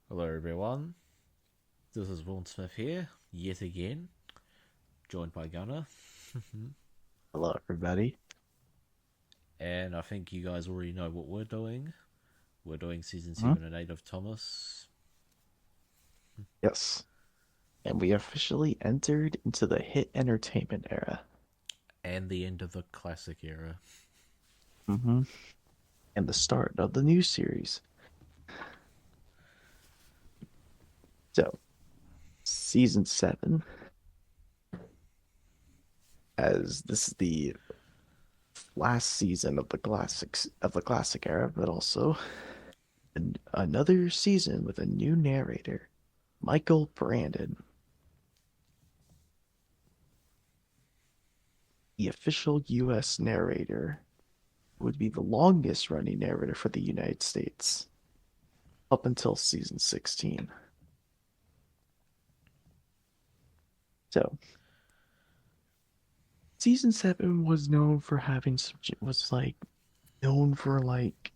Hello, everyone. This is Vaughan Smith here, yet again, joined by Gunnar. Hello, everybody. And I think you guys already know what we're doing. We're doing season Hmm? 7 and 8 of Thomas, Yes. And we officially entered into the hit entertainment era. and the end of the classic era. Hmm. And the start of the new series. So, season 7, as this is the last season of the classic era, but also another season with a new narrator, Michael Brandon, the official US narrator, would be the longest running narrator for the United States up until season 16. So, season 7 was known for having some, was like known for like,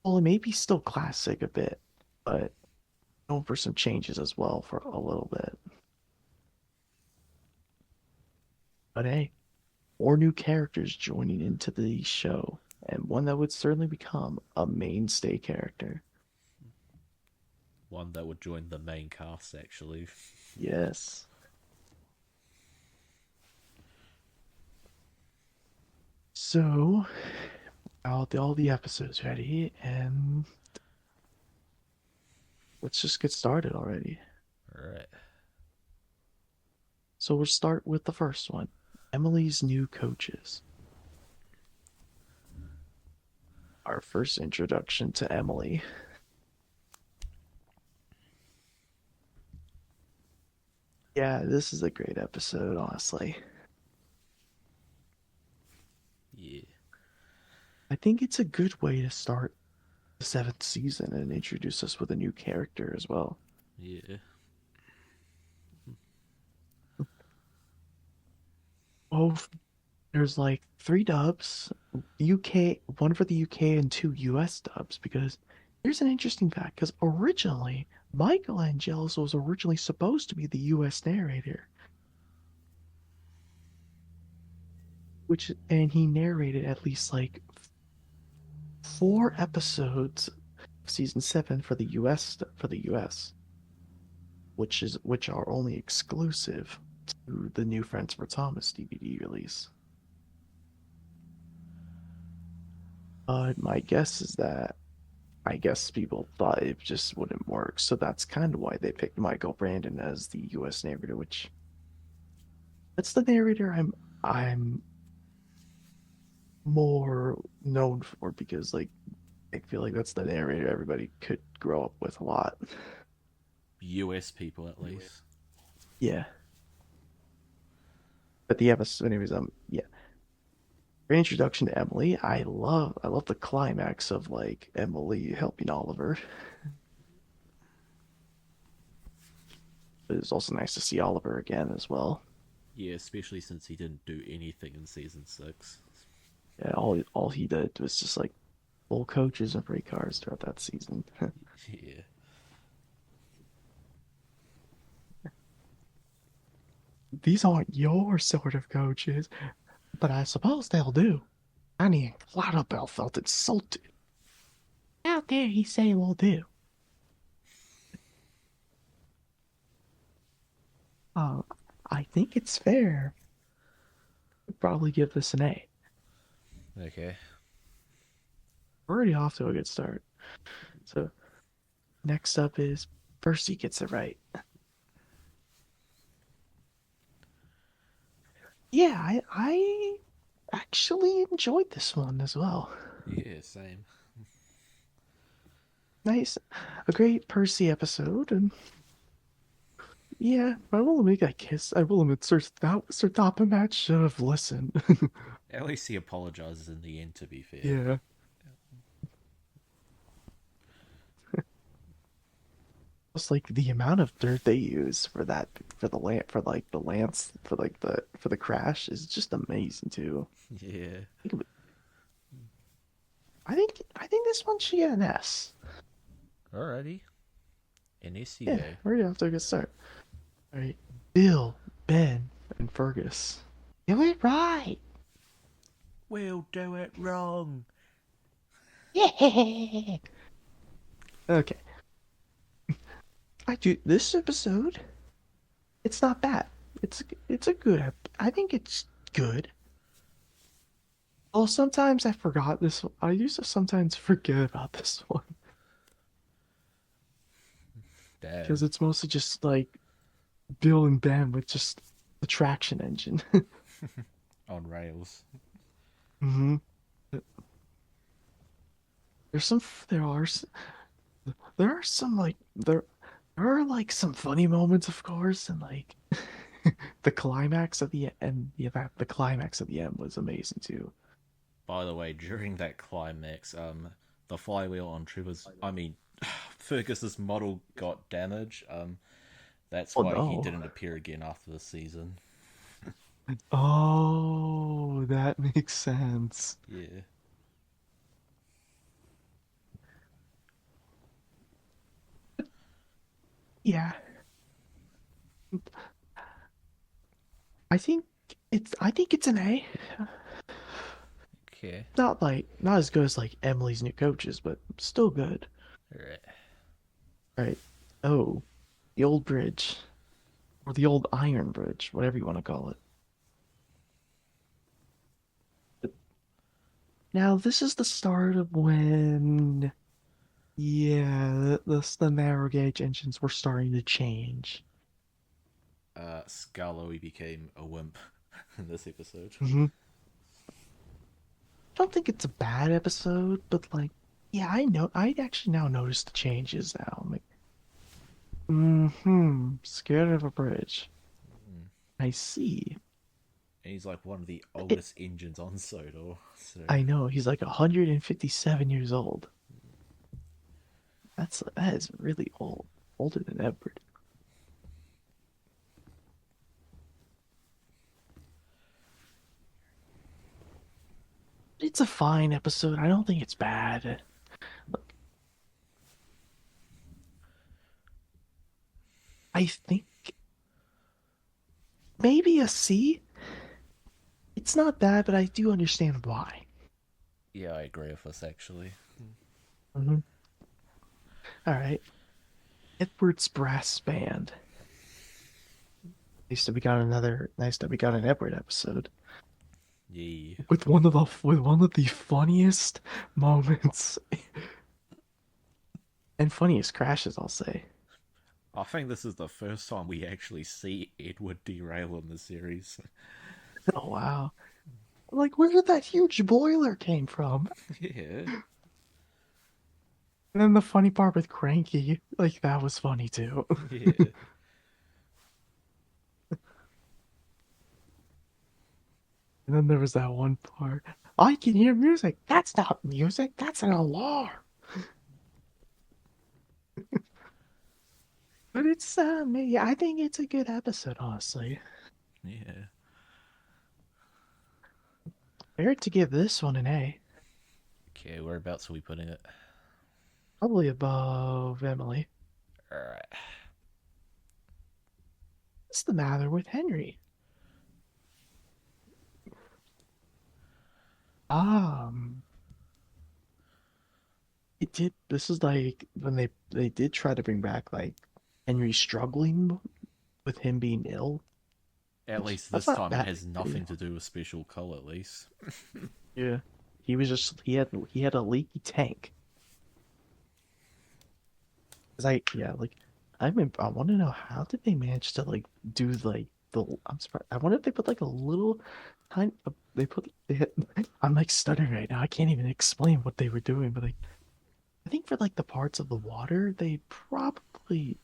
well, it may be still classic a bit, but known for some changes as well for a little bit. But hey, more new characters joining into the show, and one that would certainly become a mainstay character. One that would join the main cast, actually. Yes. So, all the episodes ready, and let's just get started already. Alright. So we'll start with the first one, Emily's new coaches. Our first introduction to Emily. Yeah, this is a great episode, honestly. Yeah. I think it's a good way to start the seventh season and introduce us with a new character as well. Yeah. Oh, there's like three dubs, UK, one for the UK and two US dubs, because here's an interesting fact, because originally Michael Angelis was originally supposed to be the US narrator, and he narrated at least like four episodes of season 7 for the US, which are only exclusive to the new Friends for Thomas DVD release. But my guess is that I guess people thought it just wouldn't work, so that's kind of why they picked Michael Brandon as the US narrator, which that's the narrator I'm more known for, because like I feel like that's the narrator everybody could grow up with a lot. US people, at least. Yeah. But the episode anyways, yeah. For introduction to Emily, I love the climax of like Emily helping Oliver. But it's also nice to see Oliver again as well. Yeah, especially since he didn't do anything in season 6. Yeah, all he did was just like full coaches and free cars throughout that season. Yeah. These aren't your sort of coaches, but I suppose they'll do. Annie and Clarabelle felt insulted. How dare he say will do? Uh, I think it's fair. I'd probably give this an A. Okay. We're already off to a good start. So next up is Percy gets it right. Yeah, I actually enjoyed this one as well. Yeah, same. Nice, a great Percy episode, and yeah, I will admit, I will admit, Sir Topham should have listened. At least he apologizes in the end, to be fair. Yeah. Just like the amount of dirt they use for that, for the land, for like the lance, for the crash is just amazing too. Yeah. I think this one should get an S. Alrighty. In this you Yeah, go. we're off to a good start. All right, Bill, Ben, and Fergus. Do it right. We'll do it wrong. Yeah. Okay, I do this episode. It's not bad. It's a good. I think it's good. Oh, sometimes I forgot this. I used to sometimes forget about this one Damn. because it's mostly just like Bill and Ben with just the traction engine. On rails. hmm There's some. There are some like there are like some funny moments, of course, and like the climax of the end. Yeah, the climax of the end was amazing too. By the way, during that climax, the flywheel on Trevor's, I mean, Fergus's model got damaged. That's Oh why he no. didn't appear again after the season. Oh, that makes sense. Yeah. Yeah, I think I think it's an A. Okay. Not as good as like Emily's New Coaches, but still good. Alright. Right. Oh, the old bridge. Or the old Iron Bridge, whatever you want to call it. But now this is the start of when yeah, the narrow gauge engines were starting to change. Scarlowy became a wimp in this episode. I don't think it's a bad episode, but like yeah, I actually now notice the changes now. I'm like, scared of a bridge. Mm. I see. And he's like one of the It, oldest engines on Sodor, so I know he's like 157 years old. That is really old, older than Edward. It's a fine episode. I don't think it's bad. Look, I think maybe a C. It's not bad, but I do understand why. yeah, I agree with this actually. hmm All right, Edward's brass band. Nice that we got an Edward episode Yeah. with one of the funniest moments and funniest crashes, I'll say. I think this is the first time we actually see Edward derail in the series. Oh wow! Like where did that huge boiler came from? Yeah. And then the funny part with Cranky, like that was funny too. Yeah. And then there was that one part. I can hear music. That's not music. That's an alarm. But it's me. I think it's a good episode, honestly. Yeah. Fair to give this one an A. Okay, whereabouts are we putting it? Probably above Emily. Alright. What's the matter with Henry? Um, it did. This is like when they did try to bring back like Henry struggling with him being ill. At Which least that's this not time it bad. has nothing to do with special call, at least. Yeah, he was just he had a leaky tank. Cause I yeah like I want to know how did they manage to like do like the I'm surprised. I wonder if they put like a little tiny they hit I'm like stuttering right now. I can't even explain what they were doing, but like I think for like the parts of the water they probably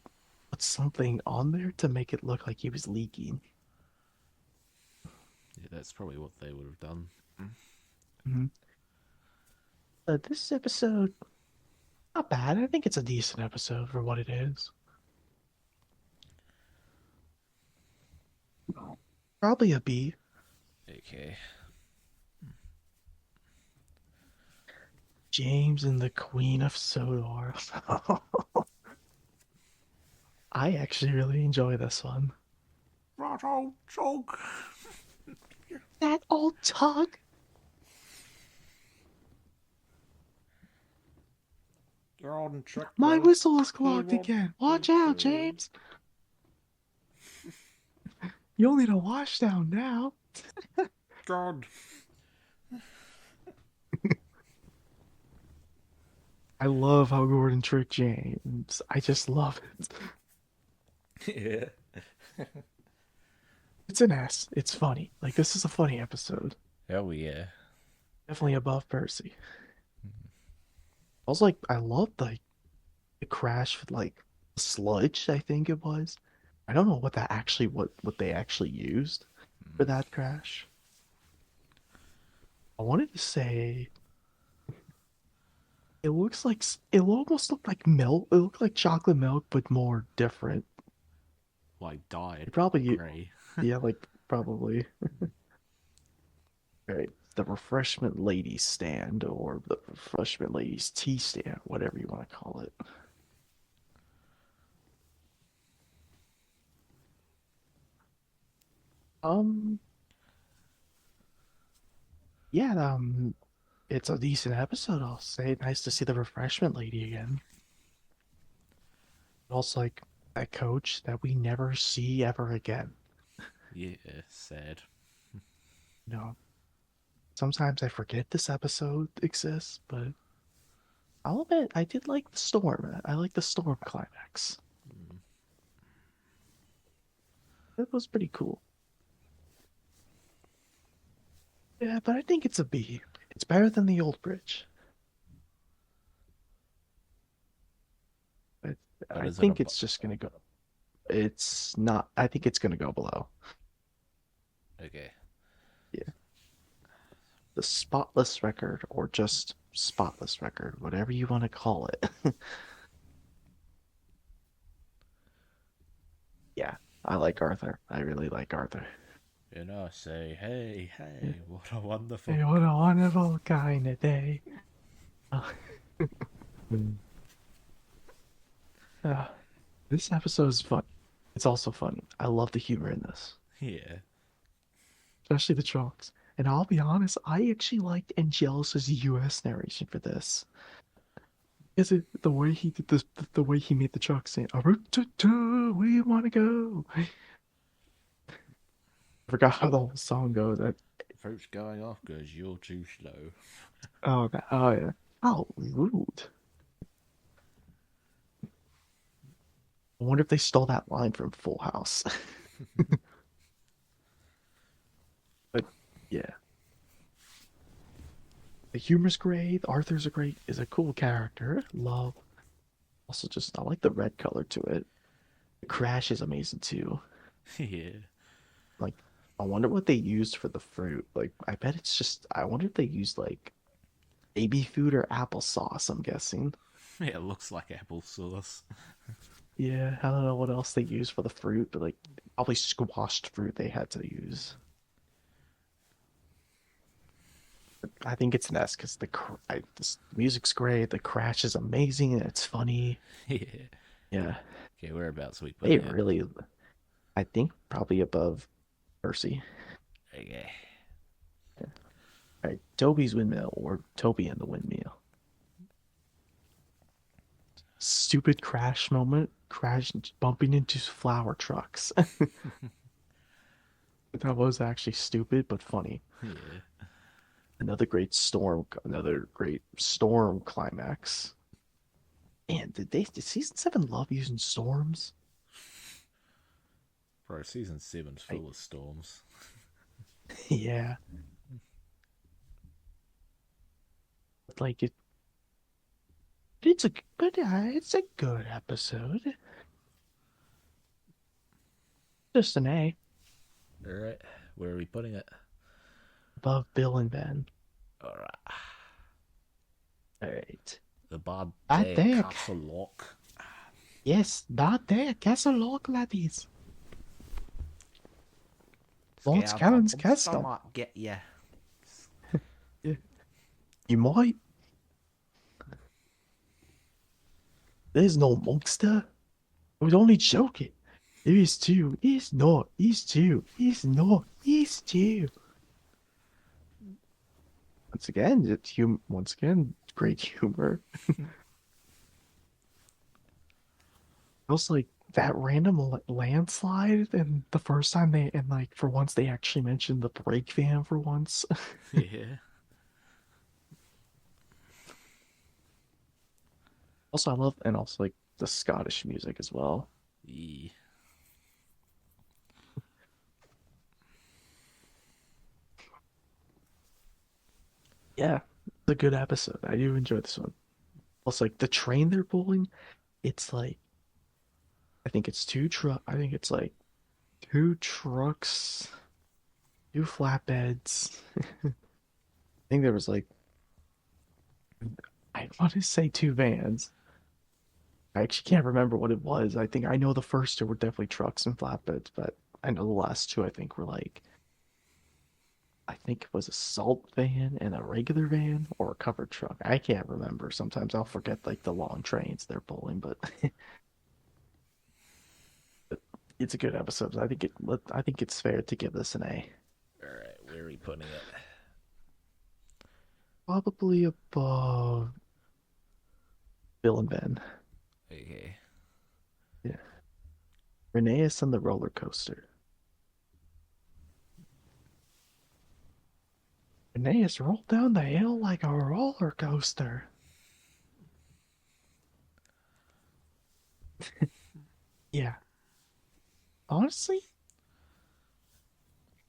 put something on there to make it look like he was leaking. Yeah, that's probably what they would have done. hmm this episode not bad. I think it's a decent episode for what it is. Probably a B. Okay. James and the Queen of Sodor. I actually really enjoy this one. Right old dog. That old tug. You're on trick, My mate. whistle is He clogged won't again. be Watch out, true. James. You'll need a washdown now. God. I love how Gordon tricked James. I just love it. Yeah. It's an S. It's funny. Like, this is a funny episode. Hell yeah. Definitely above Percy. Also, like, I love the crash with like sludge, I think it was. I don't know what that actually what they actually used for that crash. I wanted to say it looks like it almost looked like milk. It looked like chocolate milk, but more different. Like dyed It probably grey. yeah, like probably right. The refreshment lady stand or the refreshment lady's tea stand, whatever you want to call it. Um, yeah, it's a decent episode, I'll say. Nice to see the refreshment lady again. Also, like that coach that we never see ever again. Yeah, sad. You know, sometimes I forget this episode exists, but I'll admit I did like the storm. I like the storm climax. It was pretty cool. Yeah, but I think it's a B. It's better than the old bridge. But But I is it a think it's just gonna go. It's not. I think it's gonna go below. okay? Yeah, the spotless record, or just spotless record, whatever you want to call it. Yeah, I like Arthur. I really like Arthur. And I say, hey, hey, what a wonderful. Hey, what a wonderful kind of day. Uh, uh, this episode is fun. It's also funny. I love the humor in this, Yeah. especially the jokes. And I'll be honest, I actually liked Angelus's US narration for this. Is it the way he did this, the way he made the truck saying, where you want to go? I forgot how the whole song goes. Fruit's going off because you're too slow. Oh, yeah. How rude. I wonder if they stole that line from Full House. But yeah, the humor's great. Arthur's is a cool character. Love. Also, just I like the red color to it. The crash is amazing too. Yeah. Like, I wonder what they used for the fruit. Like, I bet it's just. I wonder if they used like baby food or applesauce. I'm guessing. Yeah, it looks like applesauce. Yeah, I don't know what else they used for the fruit, but like probably squashed fruit they had to use. I think it's an S because the music's great, the crash is amazing, and it's funny. Yeah. Yeah, Okay, whereabouts are we they putting it? really, I think probably above Percy. Okay. All right, Toby's windmill or Toby and the windmill. Stupid crash moment, crash bumping into flower trucks. That was actually stupid but funny. Yeah. Another great storm climax. Man, did season 7 love using storms? Bro, season seven's I, full of storms. yeah, like it's a good episode. Just an A Alright, where are we putting it? above Bill and Ben. Alright. All right, The Bad bad Day deck. Castle Lock. Yes, bad deck. Castle Lock, laddies. Lord Scared the Scanlon's monster castle. might get you. Yeah. You might. There's no monster. I was only joking. It is two. It's not. It's two. It's not. It's two. Once again, once again, great humor. Also, like that random landslide, and the first time and like for once they actually mentioned the brake van for once. Yeah. Also, I love and also like the Scottish music as well. Yeah. Yeah, it's a good episode. I do enjoy this one. Also, like the train they're pulling, it's like I think it's two truck. I think it's like two trucks, two flatbeds. I think there was like I want to say two vans. I actually can't remember what it was. I think I know the first two were definitely trucks and flatbeds, but I know the last two I think were like I think it was a salt van and a regular van or a covered truck. I can't remember. Sometimes I'll forget like the long trains they're pulling, but it's a good episode. I think it's fair to give this an A. All right, where are we putting it? Probably above Bill and Ben. Okay. Yeah. Rheneas and the roller coaster. Rheneas rolled down the hill like a roller coaster. Yeah. Honestly,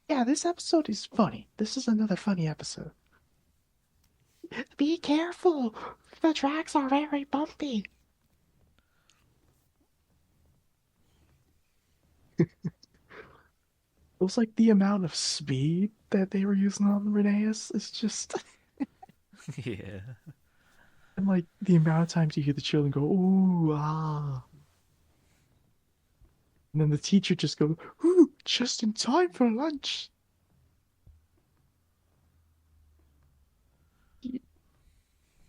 yeah, this episode is funny. This is another funny episode. Be careful. The tracks are very bumpy. It was like the amount of speed that they were using on Rheneas is just, Yeah. and like the amount of times you hear the children go, ooh, ah. And then the teacher just goes, ooh, just in time for lunch.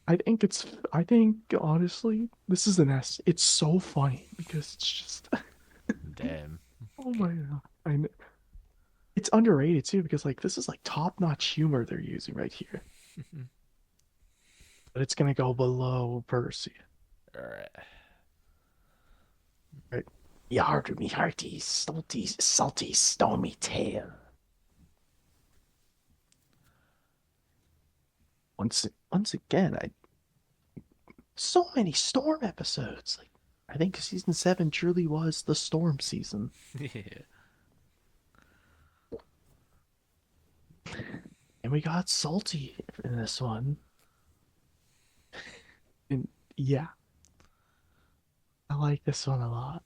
I think honestly, this is an S. It's so funny because it's just, Damn. oh Okay. my God. It's underrated too because like this is like top-notch humor they're using right here. But it's gonna go below Percy. All right. Right? Yard me hearty, salty, stormy tail. Once again, I so many storm episodes. Like I think season 7 truly was the storm season. Yeah. And we got salty in this one. And yeah, I like this one a lot.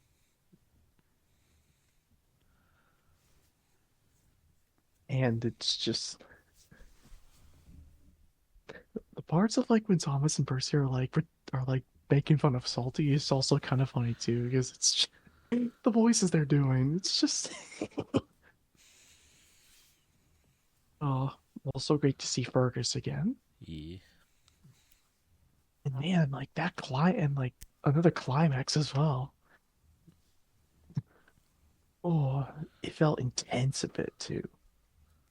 And it's just the parts of like when Thomas and Percy are like making fun of Salty is also kind of funny too because it's just, the voices they're doing. It's just oh, also great to see Fergus again. Yeah. And man, like that and like another climax as well. Oh, it felt intense a bit too.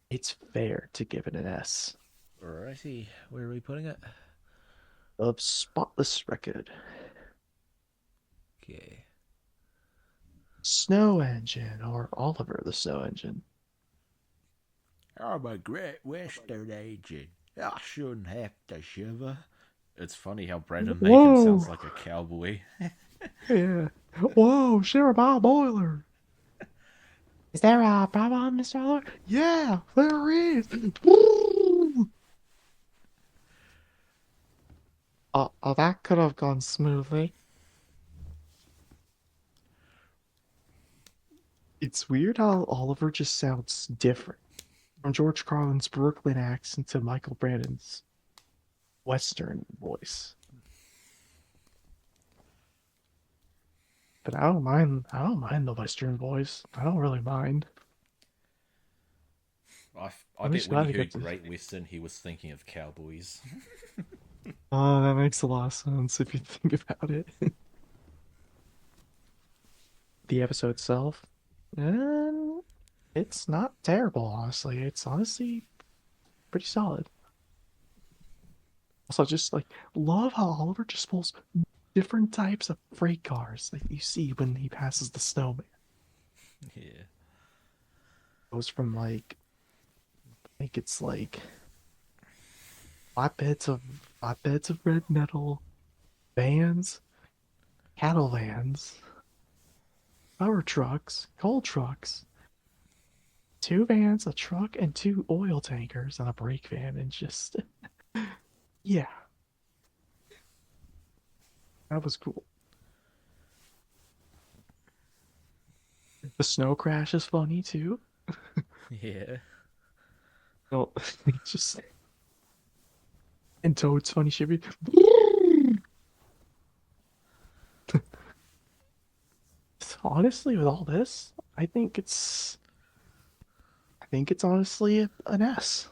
It's fair to give it an S Alrighty, where are we putting it? of spotless record. Okay. Snow Engine or Oliver the Snow Engine. I'm a great western agent. I shouldn't have to shiver. It's funny how Brandon Macon Whoa! sounds like a cowboy. Yeah. Whoa, share my boiler. Is there a problem, Mr. Oliver? Yeah, there is. That could have gone smoothly. It's weird how Oliver just sounds different from George Carlin's Brooklyn accent to Michael Brandon's Western voice. But I don't mind the Western voice. I don't really mind. I I'm bet just when glad he I got heard to. Great Western, he was thinking of cowboys. Oh, that makes a lot of sense if you think about it. the episode itself, and it's not terrible, honestly. It's honestly pretty solid. Also, just like love how Oliver just pulls different types of freight cars that you see when he passes the snowman. Yeah. Goes from I think it's like flatbeds of flatbeds of red metal, vans, cattle vans, power trucks, coal trucks, two vans, a truck, and two oil tankers, and a brake van, and just yeah, that was cool. The snow crash is funny too. Yeah. No, it's just and Toad's funny shit. Honestly, with all this, I think it's honestly an S.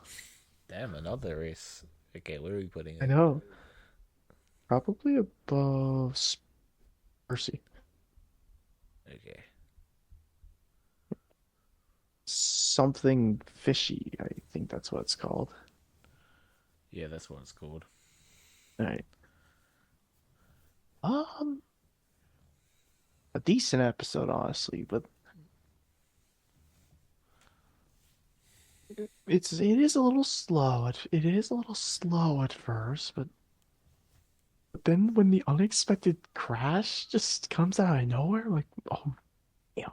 Damn, another S. Okay, where are we putting I it? know, probably above Mercy. Okay. Something fishy. I think that's what it's called. Yeah, that's what it's called. All right. A decent episode, honestly, but it is a little slow. It is a little slow at first, but then when the unexpected crash just comes out of nowhere, like oh, yeah,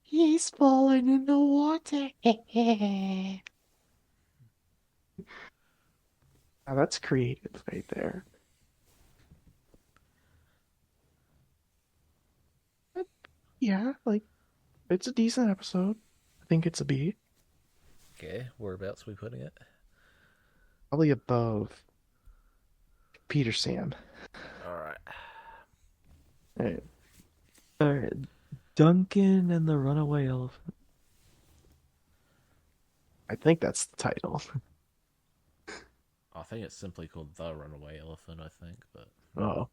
he's falling in the water. Now that's creative right there. But yeah, like it's a decent episode. I think it's a B. Okay, whereabouts are we putting it? Probably above Peter Sam. Alright. All right. All right. Duncan and the Runaway Elephant. I think that's the title. I think it's simply called The Runaway Elephant, I think, but Oh,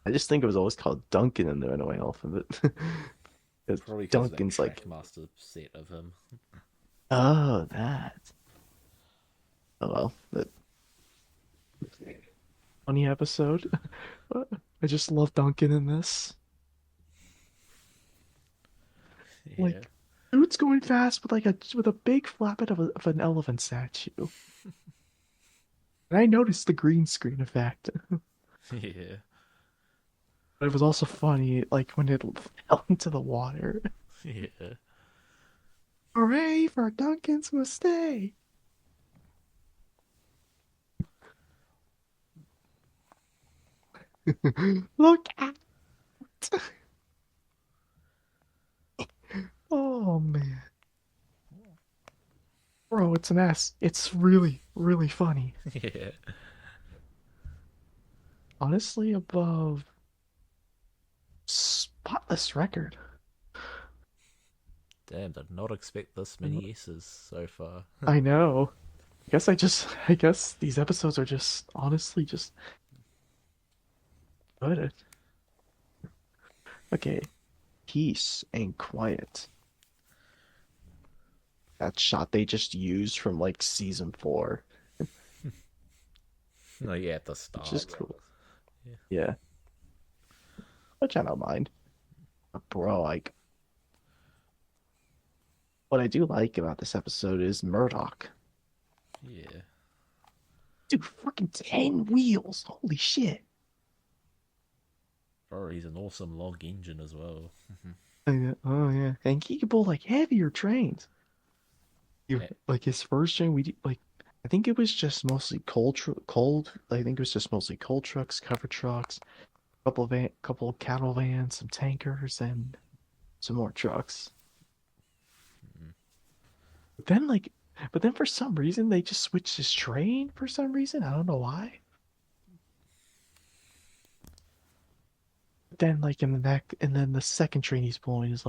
I just think it was always called Duncan and the Runaway Elephant, but probably because of that Duncan's like, Trackmaster set of him. oh, that. Oh well, that funny episode. I just love Duncan in this. Yeah. Like, dude's going fast with with a big flappet of an elephant statue. And I noticed the green screen effect. Yeah. But it was also funny, like when it fell into the water. Yeah. Hooray for Duncan's mistake! Look out! Oh man. Bro, it's an S. It's really, really funny. Yeah. Honestly, above Spotless Record. Damn, did not expect this many S's so far. I know. I guess these episodes are just honestly just good. Okay. Peace and quiet. That shot they just used from like season 4, Oh, yeah, at the which is start. cool. Yeah. Yeah. Which I don't mind. But bro, like what I do like about this episode is Murdoch. Yeah. Dude, freaking 10 wheels. Holy shit. Bro, he's an awesome log engine as well. Oh yeah. And he could pull like heavier trains. You Eh, like his first train like I think it was just mostly I think it was just mostly coal trucks, cover trucks, couple of cattle vans, some tankers, and some more trucks. But then for some reason they just switched his train for some reason. I don't know why. But then in the neck and then the second train he's pulling is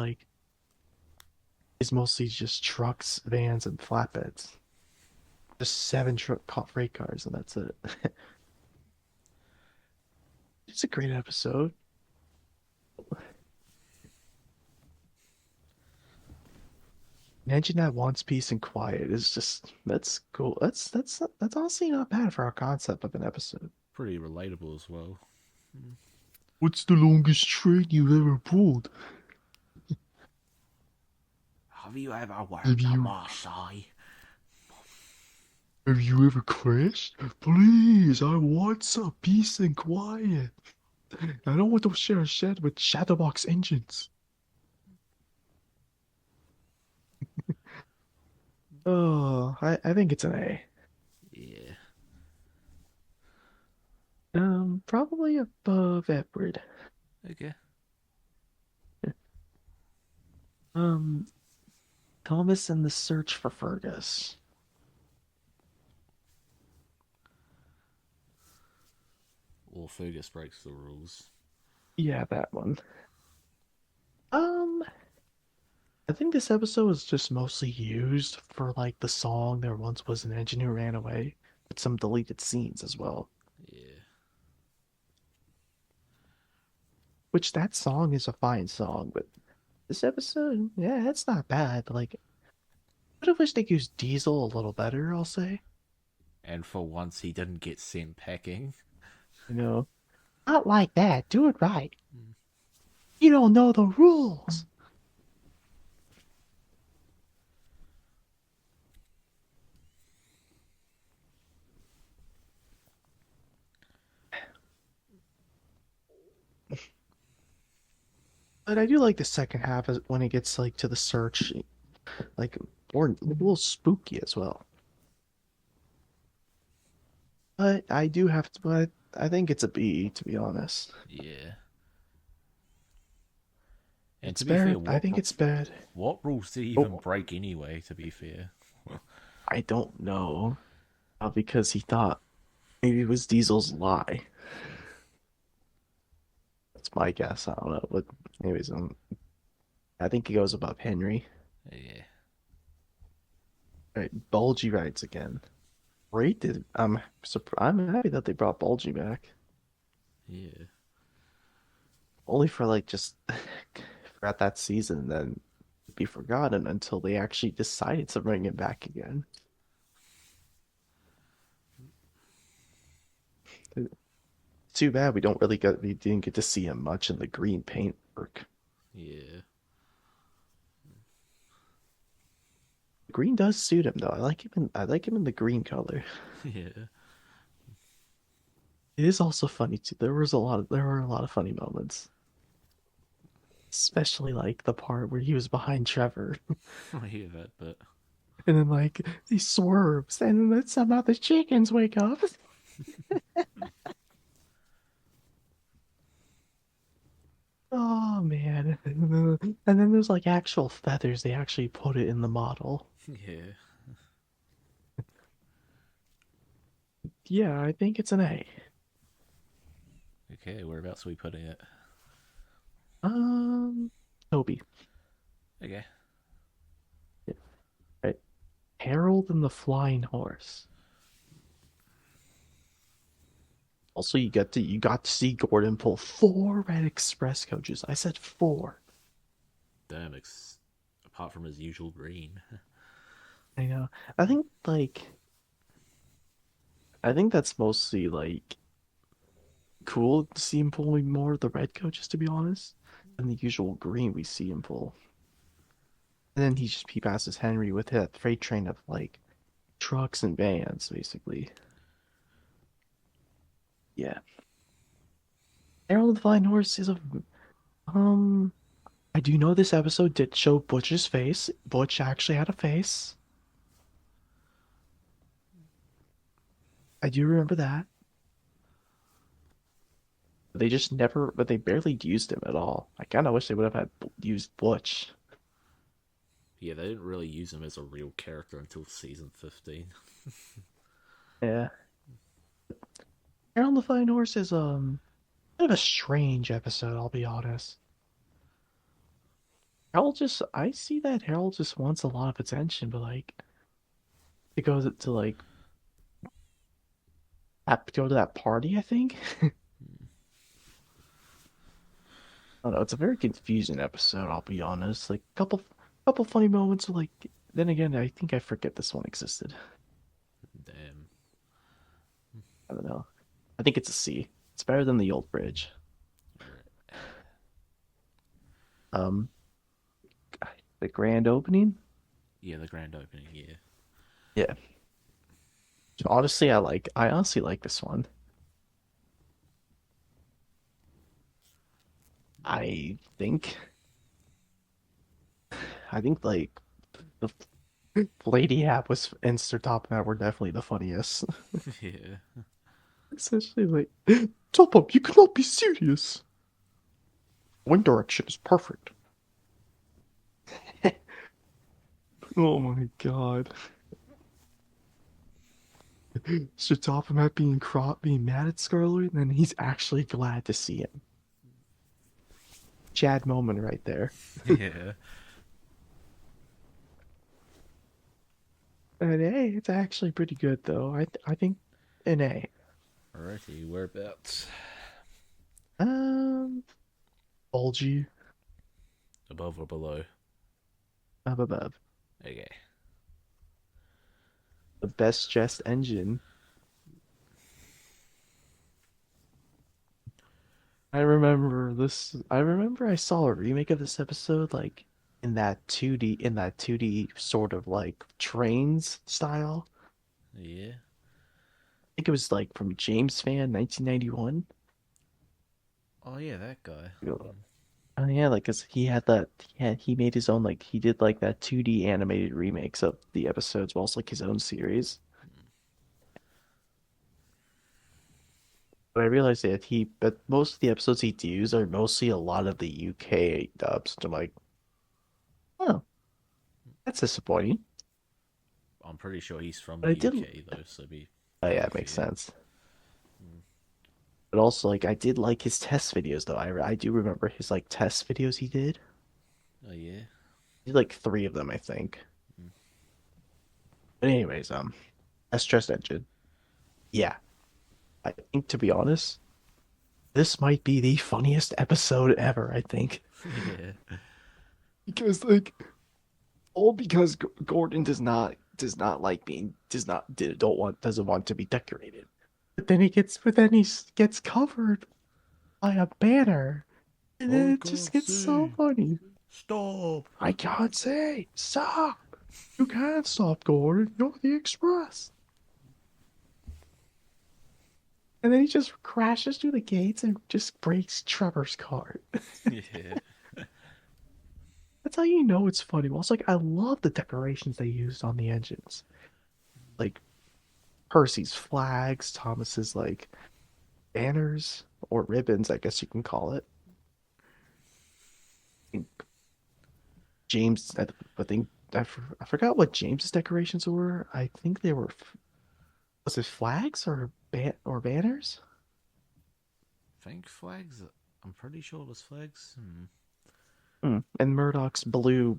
mostly just trucks, vans, and flatbeds. Just seven freight cars, and that's it. It's a great episode. an engine that wants peace and quiet is just that's cool. That's honestly not bad for our concept of an episode. Pretty relatable as well. What's the longest train you've ever pulled? Have you ever Have worked at you Marseille? have you ever crashed? Please, I want some peace and quiet. I don't want to share a shed with Shadowbox engines. Oh, I think it's an A. Yeah. Probably above Edward. Okay. Um, Thomas and the Search for Fergus. Or Fergus breaks the rules. Yeah, that one. Um, I think this episode was just mostly used for like the song There Once Was an Engine Who Ran Away, with some deleted scenes as well. Yeah. Which that song is a fine song, but this episode, yeah, it's not bad. Like, I would have wished they used Diesel a little better, I'll say. And for once, he didn't get sent packing. You know, not like that. Do it right. You don't know the rules. But I do like the second half when it gets like to the search, like more a little spooky as well. But I do have to, but I think it's a B to be honest. Yeah. And It's to be fair, bad. I think it's bad. what rules did he even Oh, break anyway? To be fair. I don't know. Because he thought maybe it was Diesel's lie. That's my guess. I don't know. But anyways, I think he goes above Henry. Yeah. All right, Bulgy rides again. Rated. I'm happy that they brought Bulgy back. Yeah. Only for like just forgot that season, then be forgotten until they actually decided to bring it back again. Too bad we didn't get to see him much in the green paint work. Yeah. Green does suit him though. I like him in the green color. Yeah. It is also funny too. There were a lot of funny moments. Especially like the part where he was behind Trevor. I hear that, but And then like he swerves and then somehow the chickens wake up. Oh man. And then there's like actual feathers. They actually put it in the model. yeah. Yeah, I think it's an A. Okay, whereabouts are we putting it? Um Toby. Okay. Yeah, right. Harold and the Flying Horse. Also, you got to see Gordon pull four Red Express coaches. I said four. Damn, apart from his usual green. I know. I think like I think that's mostly like cool to see him pulling more of the red coaches, to be honest, than the usual green we see him pull. And then he passes Henry with that freight train of like trucks and vans, basically. Yeah. Harold the Flying Horse is a um. I do know this episode did show Butch's face. Butch actually had a face. I do remember that. They just never, but they barely used him at all. I kind of wish they would have had used Butch. Yeah, they didn't really use him as a real character until season 15. Yeah. Harold the Flying Horse is kind of a strange episode, I'll be honest. I see that Harold just wants a lot of attention, but like, it goes to like, go to that party, I think. I don't know, it's a very confusing episode, I'll be honest. Like, couple funny moments, like, then again, I think I forget this one existed. Damn. I don't know. I think it's a C. It's better than the old bridge. Um, the grand opening. Yeah, the grand opening. Yeah. Yeah. So honestly, I honestly like this one. I think, I think like the Lady App was and Sir Top Hat were definitely the funniest. Yeah. Especially like, Top Up, you cannot be serious. Wind direction is perfect. Oh my god. Sir Top Hat being mad at Scarlet, and then he's actually glad to see him. Chad moment right there. Yeah. An A, it's actually pretty good though. I think an A. Alrighty, whereabouts? Um, Bulgy Above or below? up above. Okay. The best jest engine. I remember I saw a remake of this episode like in that 2D sort of like trains style. Yeah. I think it was like from James Fan 1991. Oh yeah, that guy. Oh yeah, like 'cause he made his own like he did like that 2D animated remakes of the episodes, whilst like his own series. But I realized but most of the episodes he does are mostly a lot of the UK dubs. So I'm like, oh, that's disappointing. I'm pretty sure he's from But the I did. UK though, so be Oh yeah, pretty it makes fair. sense. But also, like, I did like his test videos though. I do remember his like test videos he did. Oh yeah. He did like three of them, I think. But anyways, S Engine. Yeah, I think to be honest, this might be the funniest episode ever. I think Yeah. because like all because Gordon does not like being don't want doesn't want to be decorated. But then gets covered by a banner, and then I it just can't gets so see. funny. Stop. I can't say stop. You can't stop, Gordon. You're the express. And then he just crashes through the gates and just breaks Trevor's car. Yeah. That's how you know it's funny. Also, like I love the decorations they used on the engines, like Percy's flags, Thomas's like banners or ribbons, I guess you can call it. James, I think I forgot what James's decorations were. I think they were was it flags or banners? Think flags. I'm pretty sure it was flags. And Murdoch's blue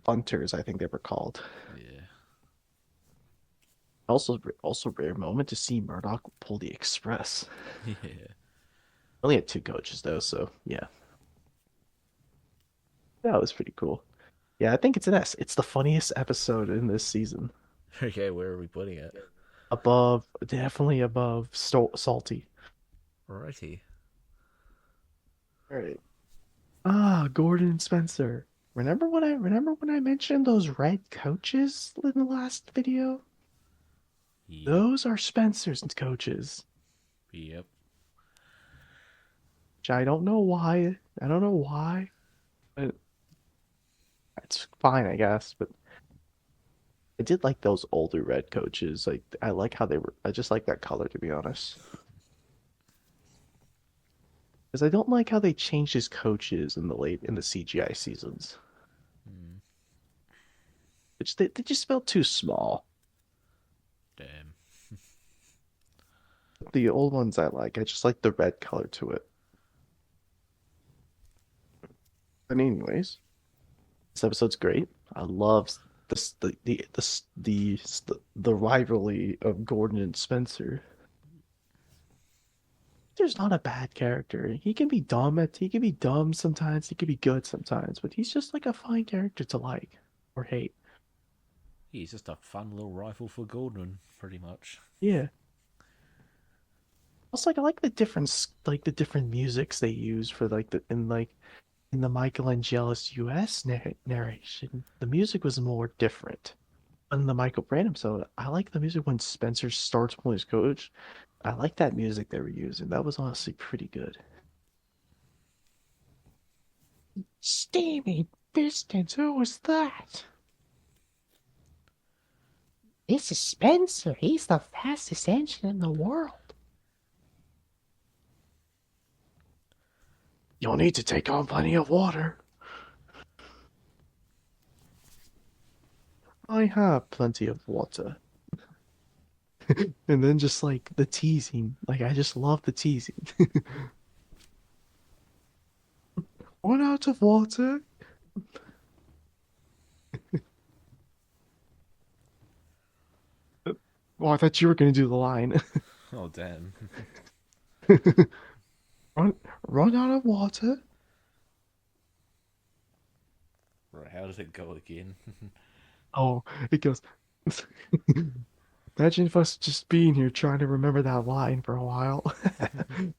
bunters, I think they were called. Yeah. Also rare moment to see Murdoch pull the express. Yeah. Only had two coaches though, so yeah, that was pretty cool. Yeah, I think it's an S. It's the funniest episode in this season. Okay, where are we putting it? Above, definitely above Salty. Alrighty. All right. Ah, Gordon and Spencer. Remember when I mentioned those red coaches in the last video? Yep. Those are Spencer's coaches. Yep. Which I don't know why. I don't know why. But it's fine, I guess. But I did like those older red coaches. Like I like how they were. I just like that color, to be honest. Because I don't like how they changed his coaches in the CGI seasons. Which they just felt too small. Damn. The old ones I like. I just like the red color to it. But anyways, this episode's great. I love the rivalry of Gordon and Spencer. There's not a bad character. He can be dumb sometimes, he can be good sometimes, but he's just like a fine character to like or hate. He's just a fun little rifle for Goldman, pretty much. Yeah. Also, like I like the like the different musics they use for like in the Michelangelo's U.S. narration. The music was more different. In the Michael Brand episode, I like the music when Spencer starts pulling his coach. I like that music they were using. That was honestly pretty good. Steamy Pistons, who was that? This is Spencer. He's the fastest engine in the world. You'll need to take on plenty of water. I have plenty of water. And then just like the teasing. Like I just love the teasing. Run out of water? Oh, I thought you were gonna do the line. Oh, damn. run run out of water? Right, how does it go again? Oh, it goes. Imagine if us just being here trying to remember that line for a while.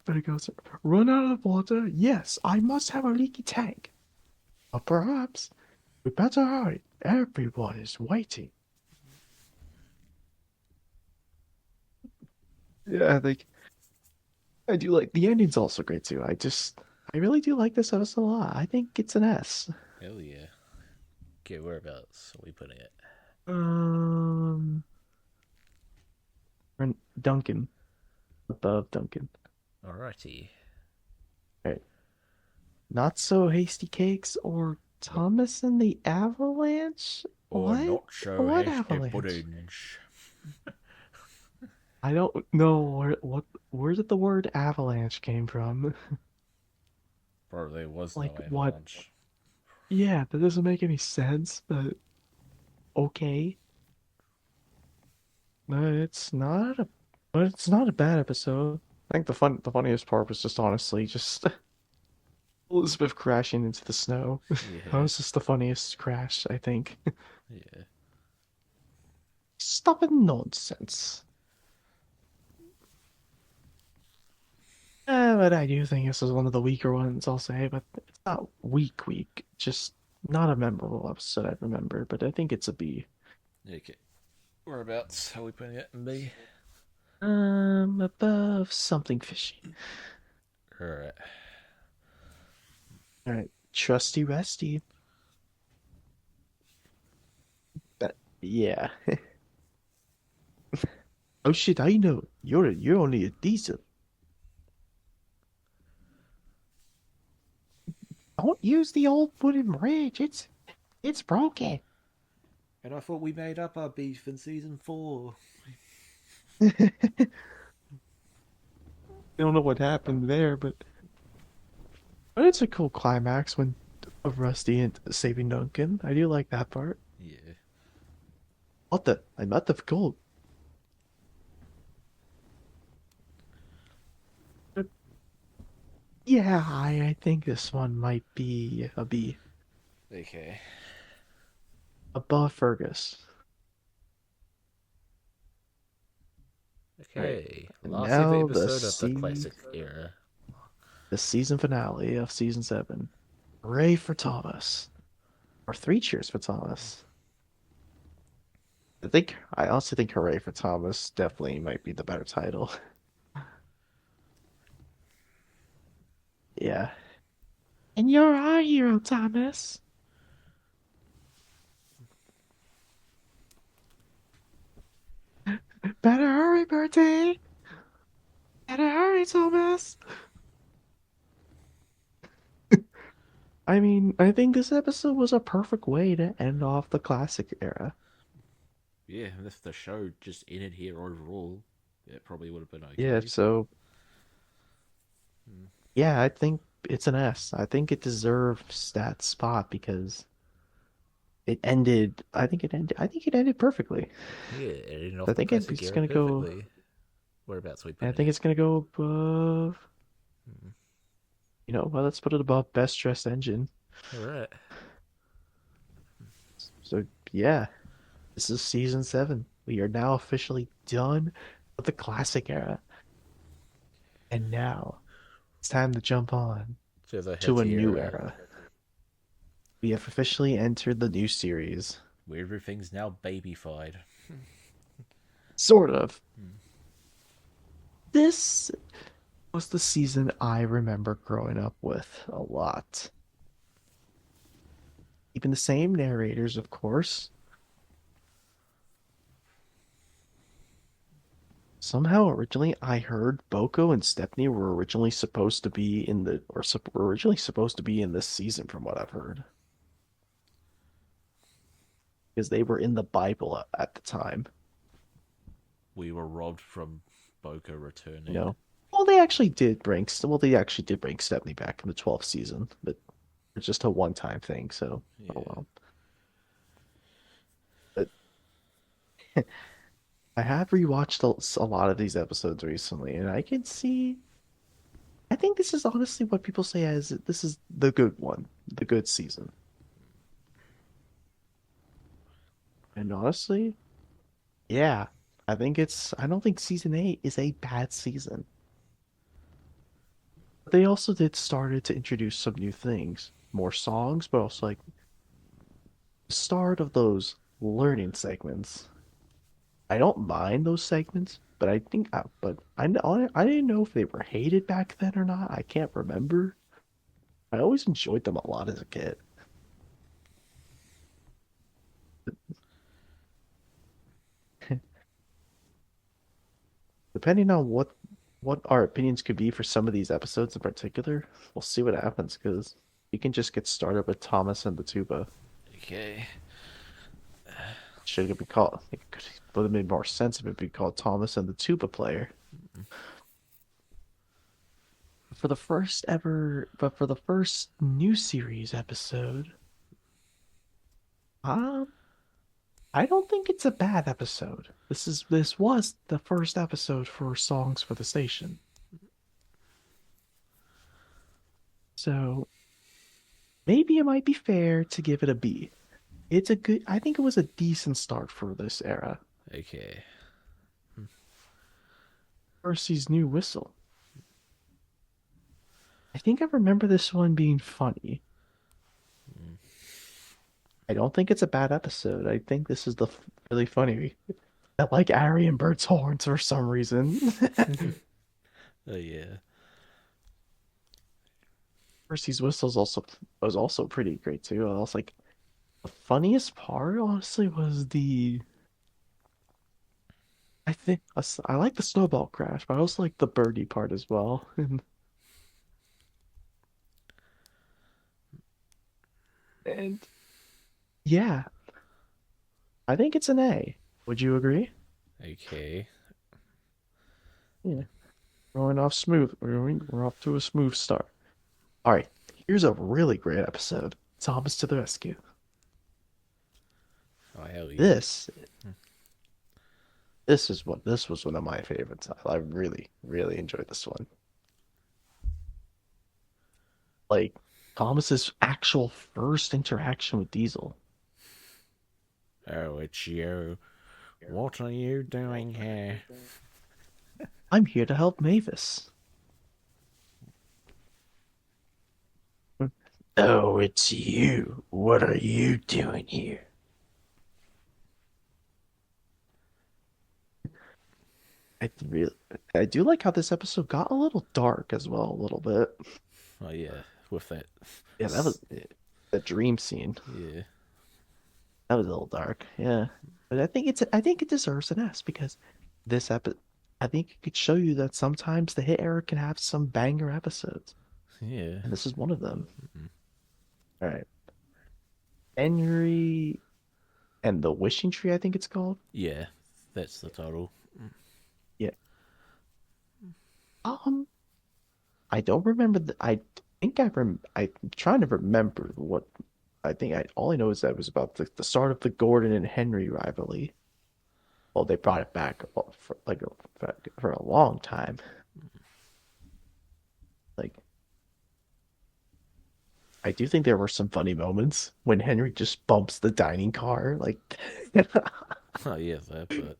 But it goes, run out of water? Yes, I must have a leaky tank. Or perhaps we better hurry. Everyone is waiting. Yeah, like I do like the ending's also great too. I really do like this episode a lot. I think it's an S. Hell yeah. Okay, whereabouts are we putting it? Um, Duncan above Duncan. Alrighty. Right. Not so hasty cakes or No, Thomas and the Avalanche? or What? not so What hasty avalanche? puddinge. I don't know where did the word avalanche came from? Probably was no Like what? avalanche. Yeah, that doesn't make any sense, but okay. But it's not a bad episode. I think the funniest part was just honestly just Elizabeth crashing into the snow. That Yeah, was just the funniest crash, I think. yeah. Stop it nonsense. But I do think this is one of the weaker ones, I'll say, but it's not weak, just not a memorable episode I remember, but I think it's a B. Okay. Whereabouts are we putting it in B? Above something fishy. Alright. Alright, trusty Resty. But yeah. Oh shit, I know. You're only a diesel. Don't use the old wooden bridge. It's broken. And I thought we made up our beef in season 4. I don't know what happened there, but it's a cool climax when of Rusty and saving Duncan. I do like that part. Yeah. What the? I'm out of gold. But yeah, I think this one might be a B Okay. above Fergus. All right, Okay. and Last ever now episode of the classic era. the season finale of season 7. Hooray for Thomas, or 3 cheers for Thomas. I also think Hooray for Thomas definitely might be the better title. Yeah. And you're our hero, Thomas. Better hurry, Bertie. Better hurry, Thomas. I mean, I think this episode was a perfect way to end off the classic era. Yeah, if the show just ended here overall, it probably would have been Yeah, okay. so Hmm. yeah, I think it's an S. I think it deserves that spot because it ended. I think it ended perfectly. Yeah, it ended I off the think classic it's era gonna go. perfectly. Whereabouts are we I putting think it? it's gonna go above. Hmm. Well, let's put it above best dressed engine. Alright. So yeah, This is season 7. We are now officially done with the classic era. And now it's time to jump on To the to a hit new era, era. We have officially entered the new series. where everything's now babyfied. Sort of. This was the season I remember growing up with a lot. Even the same narrators, of course. Somehow, originally, I heard Boko and Stepney were originally supposed to be in the, or were originally supposed to be in this season, from what I've heard, because they were in the Bible at the time. We were robbed from Boca You returning. know, well, they actually did bring Stepney back in the 12th season, but it's just a one-time thing. So, oh Yeah. well. But I have rewatched a lot of these episodes recently, and I can see. I think this is honestly what people say as this is the good one, the good season. And honestly, yeah, I don't think season 8 is a bad season. But they also did started to introduce some new things, more songs, but also like the start of those learning segments. I don't mind those segments, but I didn't know if they were hated back then or not. I can't remember. I always enjoyed them a lot as a kid. Depending on what our opinions could be for some of these episodes in particular, we'll see what happens because we can just get started with Thomas and the tuba. Okay. Should it be called? It would have made more sense if it be called Thomas and the tuba player. But for the first new series episode, um, I don't think it's a bad episode. This was the first episode for Songs for the Station, so maybe it might be fair to give it a B. I think it was a decent start for this era. Okay. Percy's new whistle. I think I remember this one being funny. I don't think it's a bad episode. I think this is the really funny. I like Ari and Bert's horns for some reason. Oh yeah. Percy's whistles also was also pretty great too. I was like the funniest part, honestly, was the I like the snowball crash, but I also like the birdie part as well. And yeah, I think it's an A. Would you agree? Okay. Yeah. Going off smooth. We're off to a smooth start. All right. Here's a really great episode. Thomas to the rescue. Oh hell yeah. This this was one of my favorites. I really, really enjoyed this one. Like Thomas's actual first interaction with Diesel. Oh, it's you. What are you doing here? I'm here to help Mavis. Oh, it's you. What are you doing here? I really, I do like how this episode got a little dark as well, a little bit. Oh yeah, with that. Yeah, that was the dream scene. Yeah. That was a little dark. Yeah, but I think it deserves an S because this episode, I think it could show you that sometimes the hit era can have some banger episodes, Yeah. and this is one of them. All right, Henry and the Wishing Tree, I think it's called. Yeah. That's the title. Yeah. Um, I don't remember I think I'm trying to remember what I think I all I know is that it was about the start of the Gordon and Henry rivalry. Well, they brought it back for for a long time. Like I do think there were some funny moments when Henry just bumps the dining car. Like Oh yeah, that. But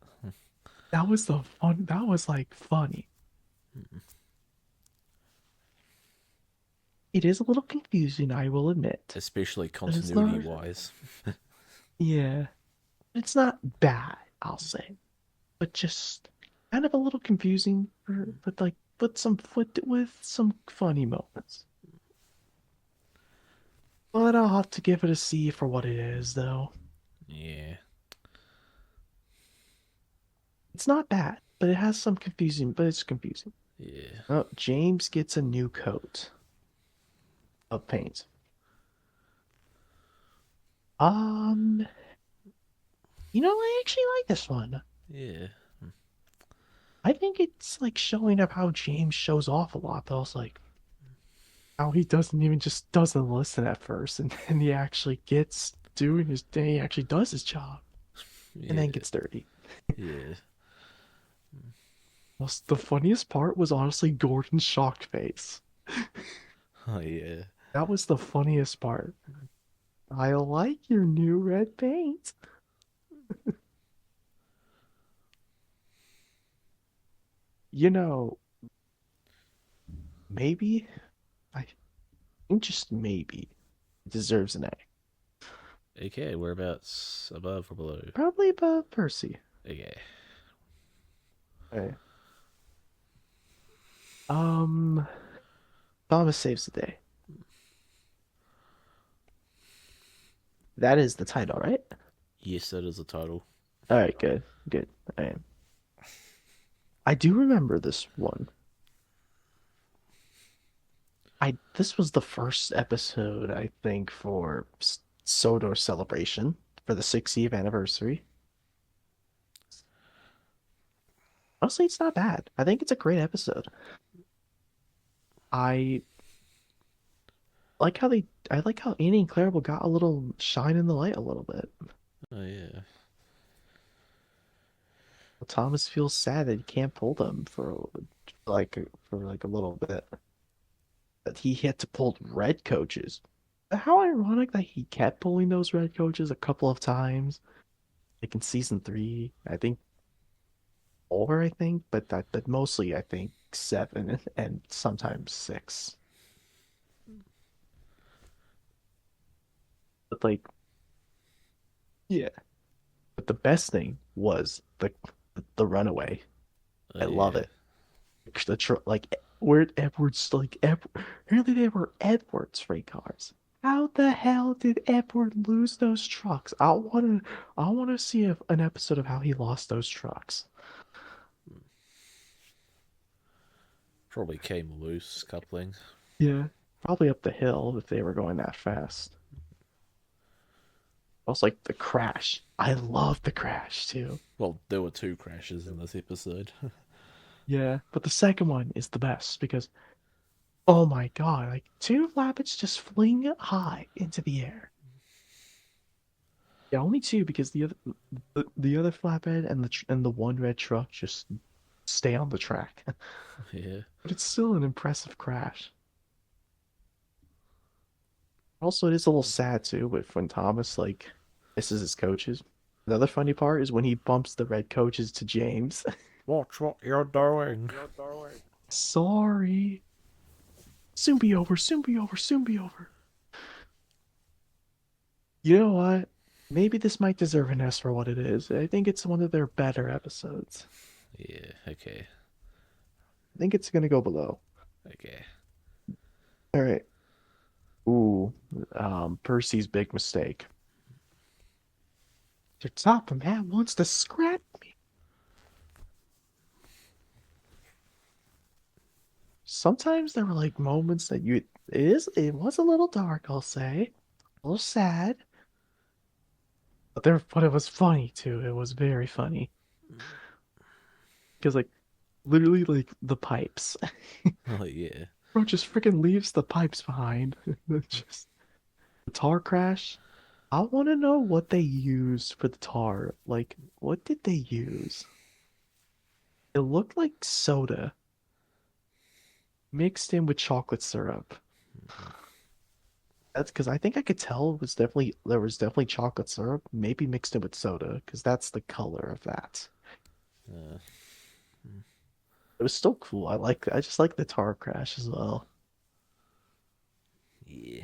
that was the fun. That was like funny. It is a little confusing, I will admit. especially But it's continuity not. wise. Yeah, it's not bad. I'll say, but just kind of a little confusing. But like, with some funny moments. But I'll have to give it a C for what it is, though. Yeah, It's not bad, but it has some confusing. But it's confusing. yeah. Oh, James gets a new coat of paint. Um, I actually like this one. Yeah. I think it's like showing up how James shows off a lot, but also like how he doesn't listen at first, and then he actually gets doing his day. He actually does his job, and then Yeah. gets dirty. Yeah. Most the funniest part was honestly Gordon's shocked face. Oh yeah. That was the funniest part. I like your new red paint. You know, maybe I think just maybe it deserves an A. Okay, whereabouts above or below? Probably above Percy. Okay. Okay. Um, Thomas saves the day. That is the title, right? Yes, that is the title. All right, good, good. I am. I do remember this one. I This was the first episode I think for Sodor Celebration for the 60th anniversary. Honestly, it's not bad. I think it's a great episode. I I like how Annie and Clarabelle got a little shine in the light a little bit. Oh yeah. Thomas feels sad that he can't pull them for like a little bit. That he had to pull red coaches. How ironic that he kept pulling those red coaches a couple of times. Like in season three, I think four, I think, but mostly I think seven and sometimes six. But like, yeah. But the best thing was the runaway. Oh I love yeah. it. Like where Edwards apparently they were Edwards freight cars. How the hell did Edward lose those trucks? I wanna see an episode of how he lost those trucks. Probably came loose coupling. Yeah. Probably up the hill if they were going that fast. Also like the crash. I love the crash too. Well, there were two crashes in this episode. Yeah. But the second one is the best because oh my god, like two flappets just fling high into the air. Yeah, only two because the other flatbed and the one red truck just stay on the track. Yeah. But it's still an impressive crash. Also, it is a little sad too with when Thomas like misses his coaches. The other funny part is when he bumps the red coaches to James. Watch what you're doing. Sorry. Soon be over, soon be over, soon be over. You know what? Maybe this might deserve an S for what it is. I think it's one of their better episodes. Yeah. Okay. I think it's gonna go below. Okay. All right. Ooh, Percy's big mistake. Your top man wants to scrap me. Sometimes there were like moments that it was a little dark, I'll say. A little sad. But it was funny too. It was very funny. Because like literally like the pipes. Oh yeah. Bro just freaking leaves the pipes behind. Just the tar crash. I want to know what they used for the tar. Like, what did they use? It looked like soda mixed in with chocolate syrup. That's because I think I could tell it was definitely there was definitely chocolate syrup, maybe mixed in with soda, because that's the color of that. Uh, It was still cool. I just like the tar crash as well. yeah.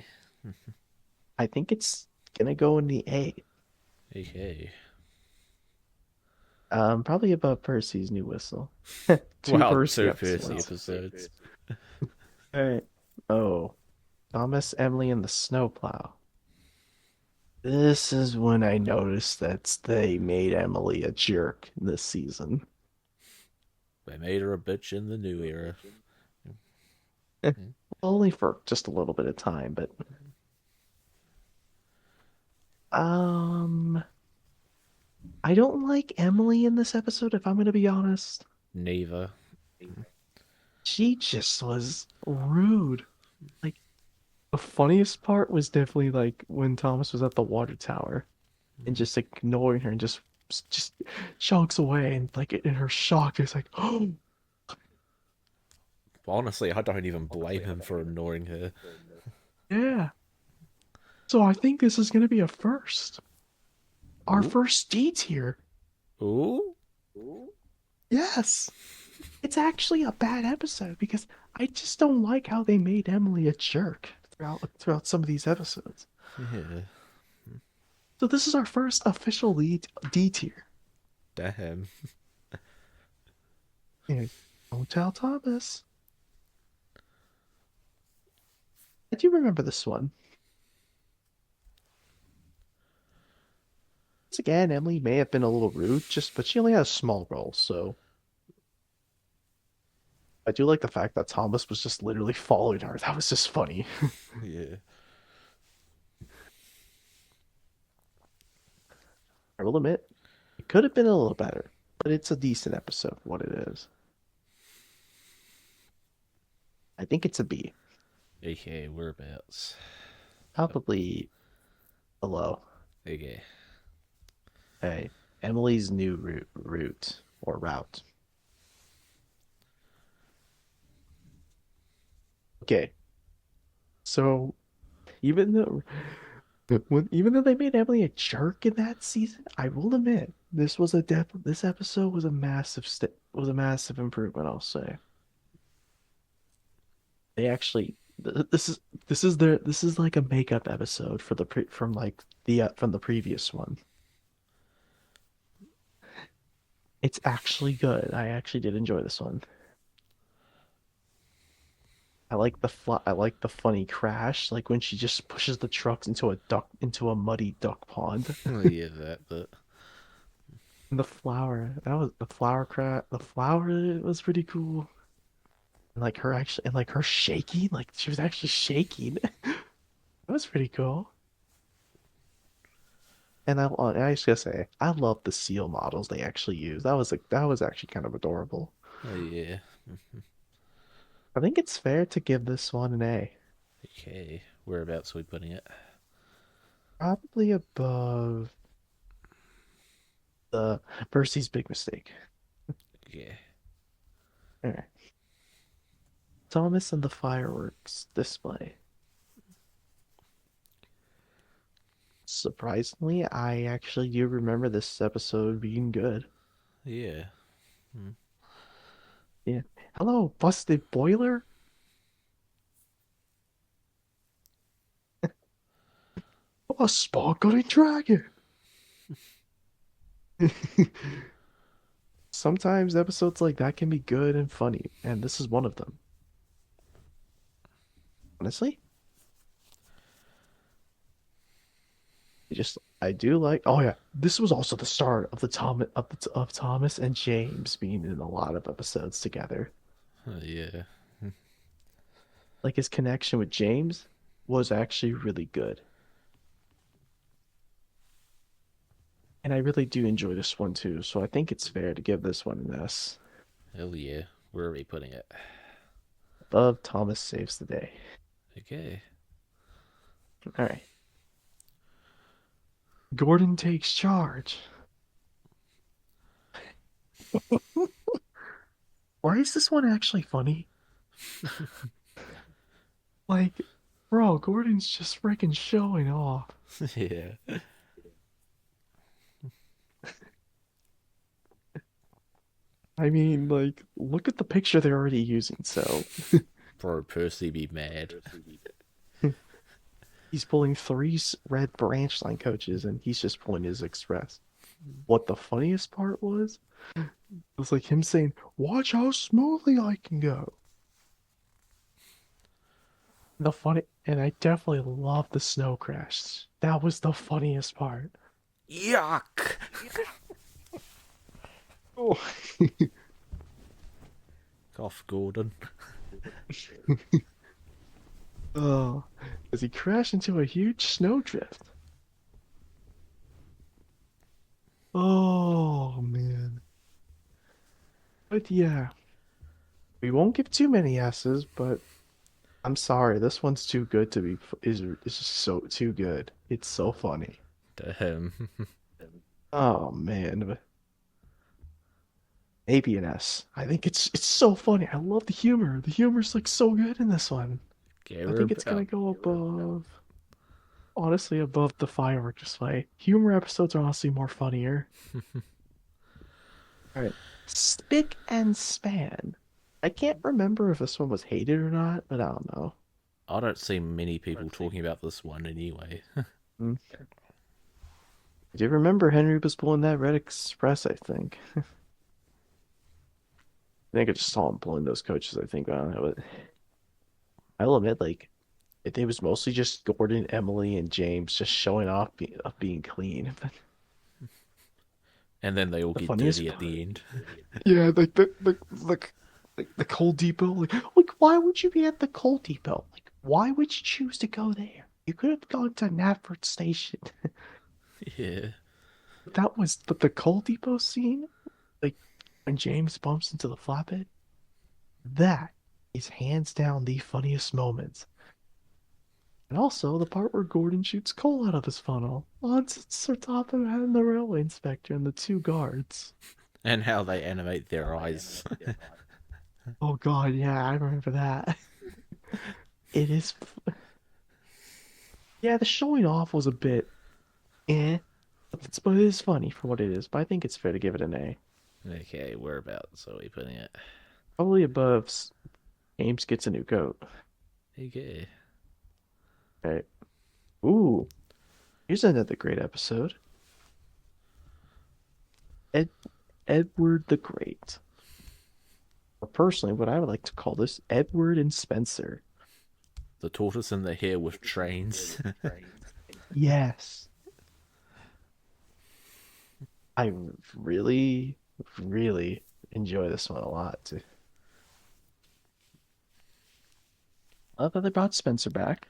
I think it's gonna go in the A. Okay. Probably above Percy's new whistle. Two Wow, Percy two Percy episodes. episodes. All right. Oh, Thomas, Emily, and the snowplow. This is when I noticed that they made Emily a jerk this season. They made her a bitch in the new era. Eh, only for just a little bit of time, but um, I don't like Emily in this episode, if I'm gonna be honest. Neither. She just was rude. Like the funniest part was definitely like when Thomas was at the water tower and just ignoring her and just chugs away and like in her shock it's like, oh Honestly, I don't even blame him for ignoring her. yeah. So I think this is gonna be a first. Our Ooh. first date here. Ooh. Yes. It's actually a bad episode because I just don't like how they made Emily a jerk throughout some of these episodes. Yeah. So this is our first official lead D tier. Damn. And don't tell Thomas. I do remember this one. Once again, Emily may have been a little rude, but she only had a small role, so I do like the fact that Thomas was just literally following her. That was just funny. Yeah. I will admit, it could have been a little better, but it's a decent episode for what it is. I think it's a B. Okay, whereabouts? Probably below. Okay. Hey, Emily's new route. Okay, so even though even though they made Emily a jerk in that season, I will admit this episode was a was a massive improvement. I'll say they actually this is like a makeup episode for from like the from the previous one. It's actually good. I actually did enjoy this one. I like the funny crash, like when she just pushes the trucks into a muddy duck pond. Yeah, that, but And the flower, that was the flower crash. The flower was pretty cool. And like her shaking, like she was actually shaking. That was pretty cool. And I just gotta say, I love the seal models they actually use. That was actually kind of adorable. yeah. I think it's fair to give this one an A. Okay, whereabouts are we putting it? Probably above the Percy's big mistake. Yeah. All right. Thomas and the fireworks display. Surprisingly, I actually do remember this episode being good. Yeah. Hmm. Yeah. Hello, busted boiler? A sparkling dragon. Sometimes episodes like that can be good and funny, and this is one of them. Honestly, I do like. Oh yeah, this was also the start of of Thomas and James being in a lot of episodes together. Yeah. Like his connection with James was actually really good. And I really do enjoy this one too, so I think it's fair to give this one an S. Hell yeah. Where are we putting it? Above Thomas saves the day. Okay. All right. Gordon takes charge. Why is this one actually funny? Like, Bro, Gordon's just freaking showing off. Yeah. I mean, like, look at the picture they're already using. So Bro, Percy be mad. he's pulling three red branch line coaches, and he's just pulling his express. What the funniest part was like him saying, "Watch how smoothly I can go." The funny, and I definitely love the snow crash. That was the funniest part. Yuck! Oh. Cough, Gordon. Oh, as he crashed into a huge snowdrift. Oh man. But yeah, we won't give too many S's, but I'm sorry, this one's too good to be is just so too good. It's so funny. To him. Oh man. Maybe an S. I think it's so funny. I love the humor. The humor's like so good in this one. I Care think it's gonna about. go above, honestly, above the firework display. Humor episodes are honestly more funnier. All right. Spick and Span. I can't remember if this one was hated or not, but I don't know. I don't see many people talking about this one anyway. Hmm. Do you remember Henry was pulling that Red Express, I think. I think I just saw him pulling those coaches, I think. I don't know, but I'll admit, like, it was mostly just Gordon, Emily, and James just showing off of being clean. But And then they all the get funniest dirty at part, the end. yeah, like the coal depot. Like, why would you be at the coal depot? Like, why would you choose to go there? You could have gone to Natford Station. Yeah. But the coal depot scene, like when James bumps into the flatbed, that is hands down the funniest moments. And also the part where Gordon shoots coal out of his funnel on Sir Topham and the railway inspector and the two guards. And how they animate their eyes. Oh God, yeah, I remember that. It is, yeah, the showing off was a bit eh, but it is funny for what it is. But I think it's fair to give it an A. Okay, whereabouts are we putting it? Probably above James gets a new coat. Okay. Right. Ooh, here's another great episode. Ed Edward the Great. Or personally, what I would like to call this Edward and Spencer. The tortoise and the hare with trains. Yes. I really, really enjoy this one a lot too. I love that they brought Spencer back.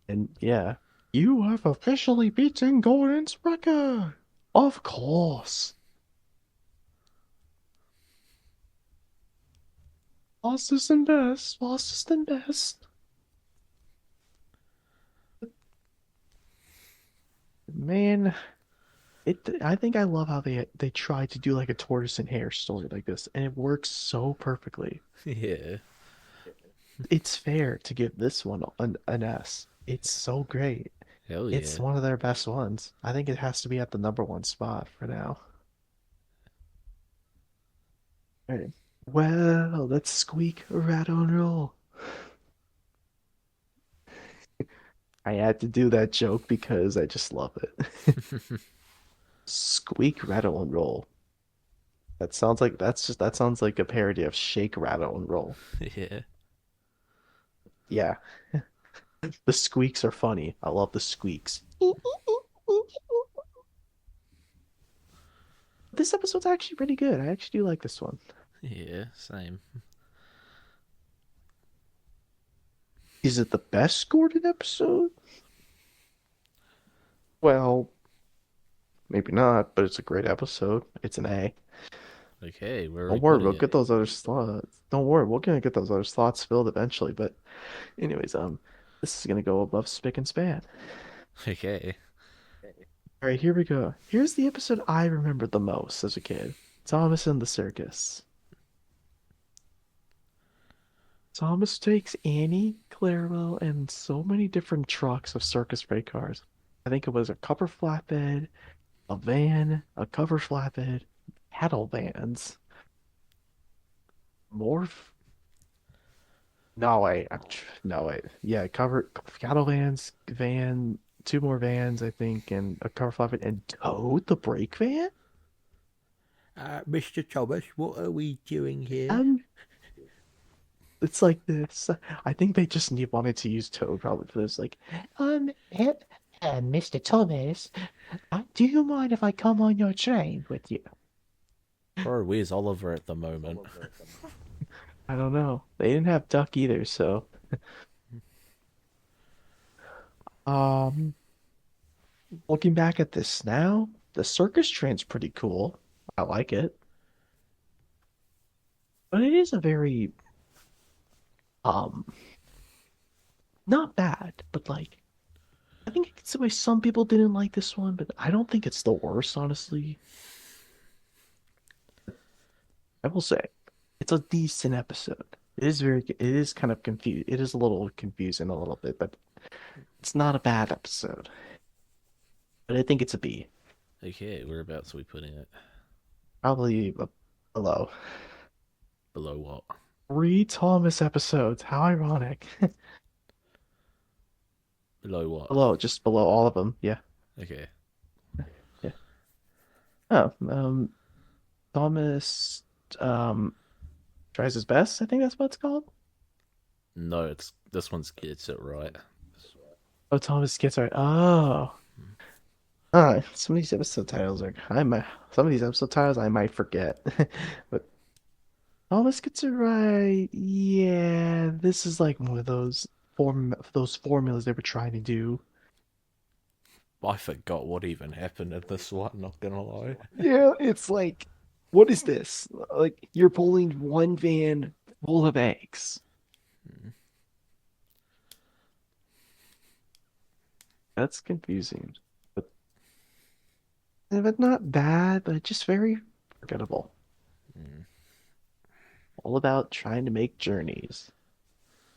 And yeah, you have officially beaten Gordon's record. Of course. Fastest and best, fastest and best. Man, I think I love how they try to do like a tortoise and hare story like this, and it works so perfectly. Yeah. It's fair to give this one an S. It's so great. Hell It's yeah. one of their best ones. I think it has to be at the number one spot for now. All right. Well, let's squeak, rattle, and roll. I had to do that joke because I just love it. Squeak, rattle, and roll. That sounds like a parody of Shake, Rattle, and Roll. Yeah. Yeah, the squeaks are funny. I love the squeaks. This episode's actually pretty good. I actually do like this one. Yeah, same. Is it the best Gordon episode? Well, maybe not, but it's a great episode. It's an A. Okay, where are we Don't worry, putting we'll it? get those other slots. Don't worry, we're gonna get those other slots filled eventually. But anyways, this is gonna go above Spick and Span. Okay. All right, here we go. Here's the episode I remember the most as a kid. Thomas and the Circus. Thomas takes Annie, Clarabelle, and so many different trucks of circus freight cars. I think it was a cover flatbed, a van, a cover flatbed, cattle vans, more. No wait, no wait. Yeah, cover cattle vans, van, two more vans, I think, and a cover flatbed, and towed the brake van. Mr. Thomas, what are we doing here? Um, it's like this. I think they just wanted to use Toad probably for this. Like, he- Mr. Thomas, do you mind if I come on your train with you? Bro, where's Oliver at the moment? I don't know. They didn't have Duck either, so um, looking back at this now, the circus train's pretty cool. I like it, but it is a very um not bad, but like I think I can see why some people didn't like this one, but I don't think it's the worst, honestly. I will say it's a decent episode. It is kind of confused. It is a little confusing a little bit, but it's not a bad episode. But I think it's a B. Okay, whereabouts are we putting it? Probably below. Below what? Three Thomas episodes. How ironic. Below what? Below, just below all of them. Yeah. Okay. Yeah. Oh, Thomas um tries his best. I think that's what it's called. No, it's this one's gets it right. Oh, Thomas gets right. Oh. Some of these episode titles are I might some of these episode titles I might forget. But Thomas gets it right. Yeah, this is like one of those formulas they were trying to do. I forgot what even happened in this one, not gonna lie. Yeah, it's like, what is this? Like, you're pulling one van full of eggs. That's confusing. But not bad, but just very forgettable. Mm, All about trying to make journeys.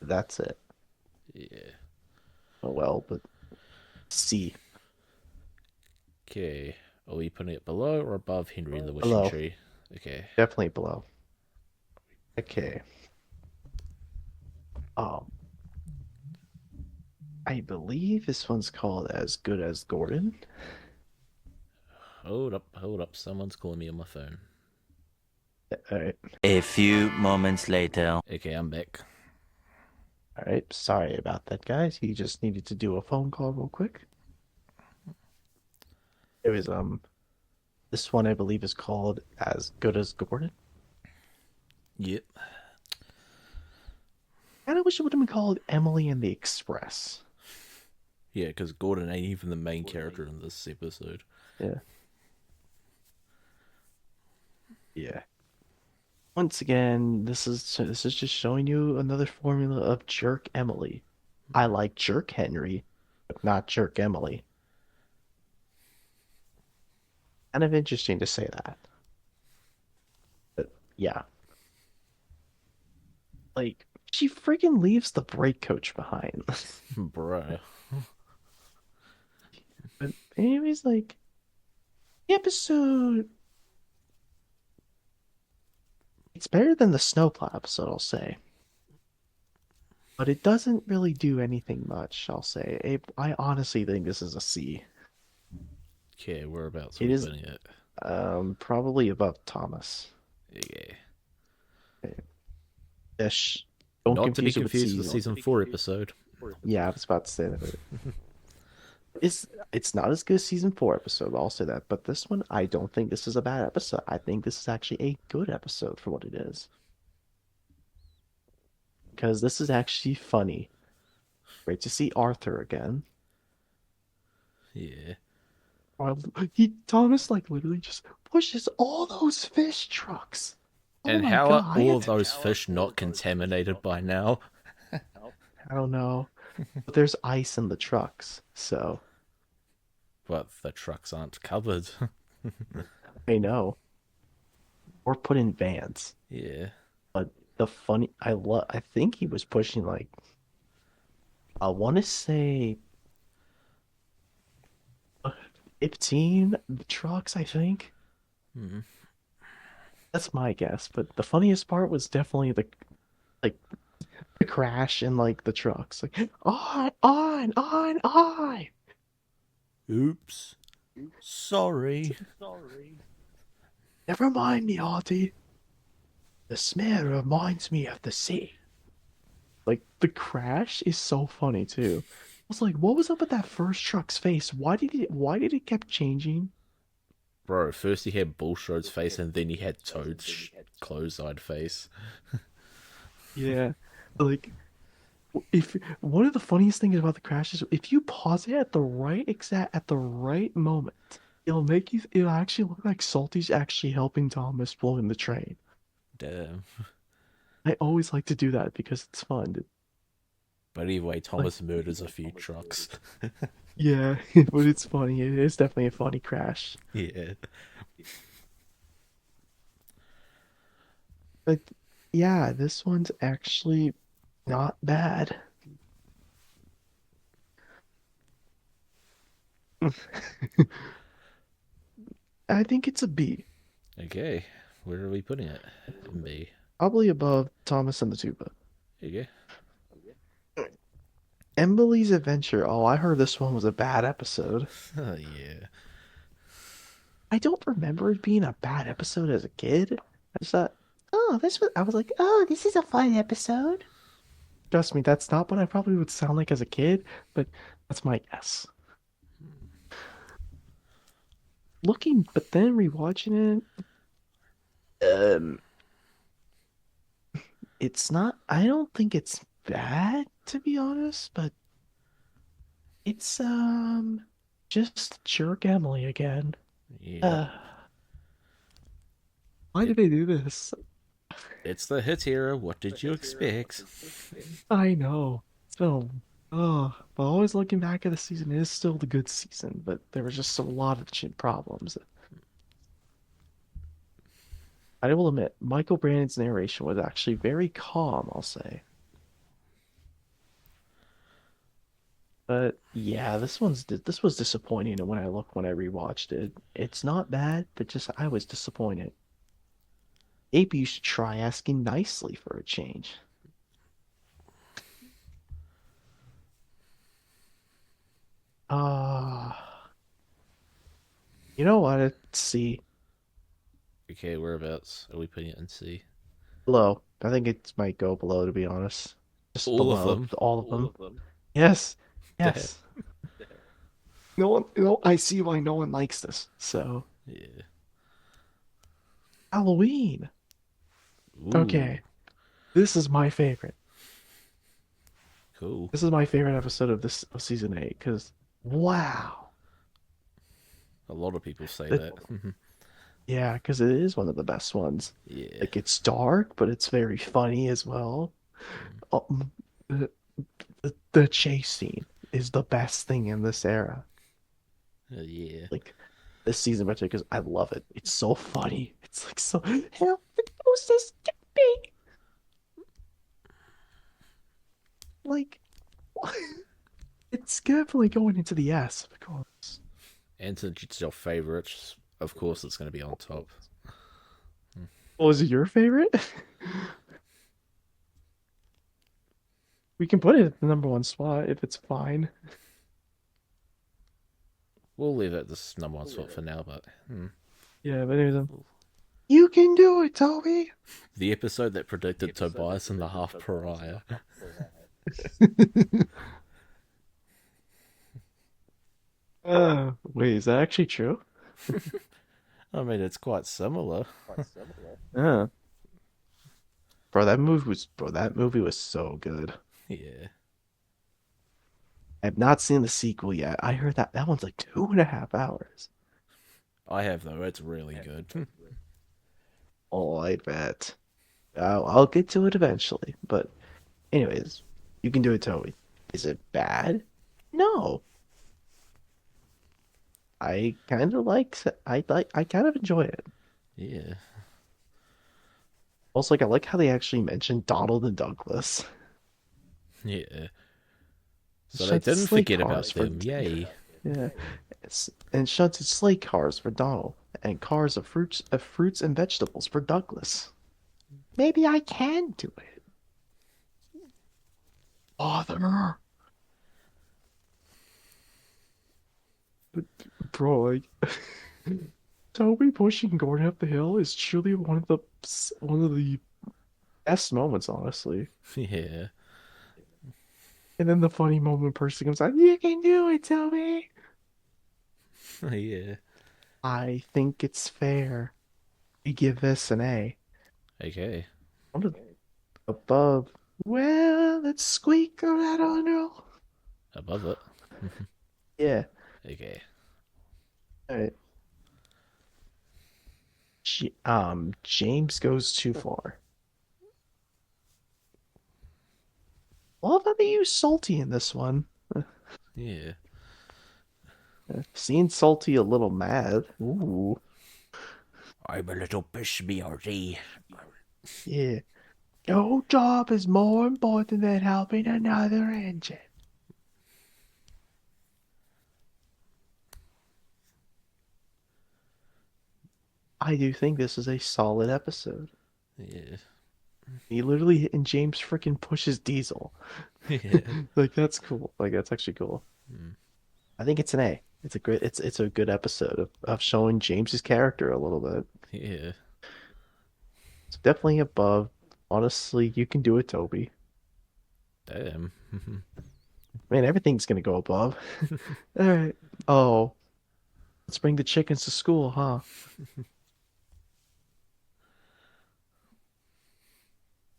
That's it. yeah. Oh well, but C. Okay. Are we putting it below or above Henry and the Wishing Below. Tree? Okay. Definitely below. Okay. Um, I believe this one's called As Good as Gordon. Hold up. Someone's calling me on my phone. All right. A few moments later. Okay, I'm back. All right. Sorry about that, guys. He just needed to do a phone call real quick. It was this one I believe is called As Good as Gordon. Yep. Kind of wish it would have been called Emily and the Express. Yeah, because Gordon ain't even the main character in this episode. Yeah. Yeah. Once again, this is just showing you another formula of Jerk Emily. I like Jerk Henry, but not Jerk Emily. Kind of interesting to say that. But yeah. Like, she freaking leaves the brake coach behind. Bruh. But anyways, like the episode it's better than the snowplow episode, I'll say. But it doesn't really do anything much, I'll say. I honestly think this is a C. Okay, whereabouts are It we is putting it? probably above Thomas. Okay. Ish. Don't Not to be confuse it with confused with season. season 4 episode. Yeah, I was about to say that. It's not as good as season 4 episode, I'll say that. But this one, I don't think this is a bad episode. I think this is actually a good episode for what it is. Because this is actually funny. Great to see Arthur again. Yeah. Thomas like literally just pushes all those fish trucks. Oh And my how God. are all of those fish not contaminated by now? I don't know. But there's ice in the trucks, so But the trucks aren't covered. I know. Or put in vans. Yeah. But the funny. I think he was pushing like I want to say 15 trucks. I think Hmm. that's my guess. But the funniest part was definitely like the crash and like the trucks. Like on. Oops. Sorry. Never mind me, Auntie. The smell reminds me of the sea. Like the crash is so funny too. I was like, what was up with that first truck's face? Why did it kept changing? Bro, first he had Bullshire's face, and then he had Toad's closed-eyed face. Yeah. Like if one of the funniest things about the crash is if you pause it at the right moment, it'll actually look like Salty's actually helping Thomas blow in the train. Damn. I always like to do that because it's fun. But anyway, Like, Thomas murders a few trucks. yeah, but it's funny. It is definitely a funny crash. Yeah. But yeah, this one's actually not bad. I think it's a B, Okay. Where are we putting it? B. probably above Thomas and the Tuba. There you Emily's Adventure. Oh, I heard this one was a bad episode. go. Oh, yeah. I don't remember it being a bad episode as a kid. I just thought, oh, I was like, oh, this is a fun episode. Trust me, that's not what I probably would sound like as a kid, but that's my guess. But then rewatching it, it's not, I don't think it's bad, to be honest, but it's, just jerk Emily again. Yeah. Why did they do this? It's the hit era. What did you expect? I know. It's been but always looking back at the season, it is still the good season, but there was just a lot of problems. I will admit, Michael Brandon's narration was actually very calm, I'll say. But yeah, this was disappointing when I rewatched it. It's not bad, but just I was disappointed. Maybe you should try asking nicely for a change. You know what? Let's see. Okay, whereabouts are we putting it in C? Below. I think it might go below, to be honest. Just All of below them. all of them. Yes. Damn. Yes. No one, I see why no one likes this. So, Yeah. Halloween. Ooh. Okay. This is my favorite. Cool. This is my favorite episode of season 8 because wow. A lot of people say The- that. Yeah, because it is one of the best ones. Yeah. Like it's dark, but it's very funny as well. Um, the, the chase scene is the best thing in this era. Yeah. Like this season, particularly, because I love it. It's so funny. It's like so help the ghosts get me. Like it's definitely going into the S, of course. And since it's your favorite, of course it's going to be on top. What was it your favorite? We can put it at the number one spot if it's fine. We'll leave it this number one spot for now, but Yeah, but anyways, you can do it, Toby. the episode that predicted Tobias and the Half Pariah. Wait, is that actually true? I mean, it's quite similar. Yeah. Bro, that movie was so good. Yeah. I have not seen the sequel yet. I heard that one's like 2.5 hours. I have, though. It's really good. Oh, I bet. I'll get to it eventually. But anyways, you can do it, Toby. Is it bad? No. I kind of I kind of enjoy it. Yeah. Also, like I like how they actually mentioned Donald and Douglas. Yeah. So they Shunted didn't sleigh forget cars about for them. Yay. yeah, and shunted sleigh cars for Donald, and cars of fruits and vegetables for Douglas. Maybe I can do it. Father. Bro, like Toby pushing Gordon up the hill is truly one of the best moments, honestly. Yeah. And then the funny moment person comes out, "You can do it, Toby." Yeah. I think it's fair. We give this an A. Okay. What a- Above. Well, let's squeak on that honor. Above it. Yeah. Okay. All right. James goes too far. Love how they use salty in this one. Yeah. Seeing salty a little mad. Ooh. I'm a little bisbeardy. Yeah. Your job is more important than helping another engine. I do think this is a solid episode. Yeah. He literally and James freaking pushes Diesel. Yeah. Like that's cool. Like that's actually cool. Mm. I think it's an A. It's a good episode of showing James's character a little bit. Yeah. It's definitely above. Honestly, you can do it, Toby. Damn. Man, everything's gonna go above. All right. Oh, let's bring the chickens to school, huh?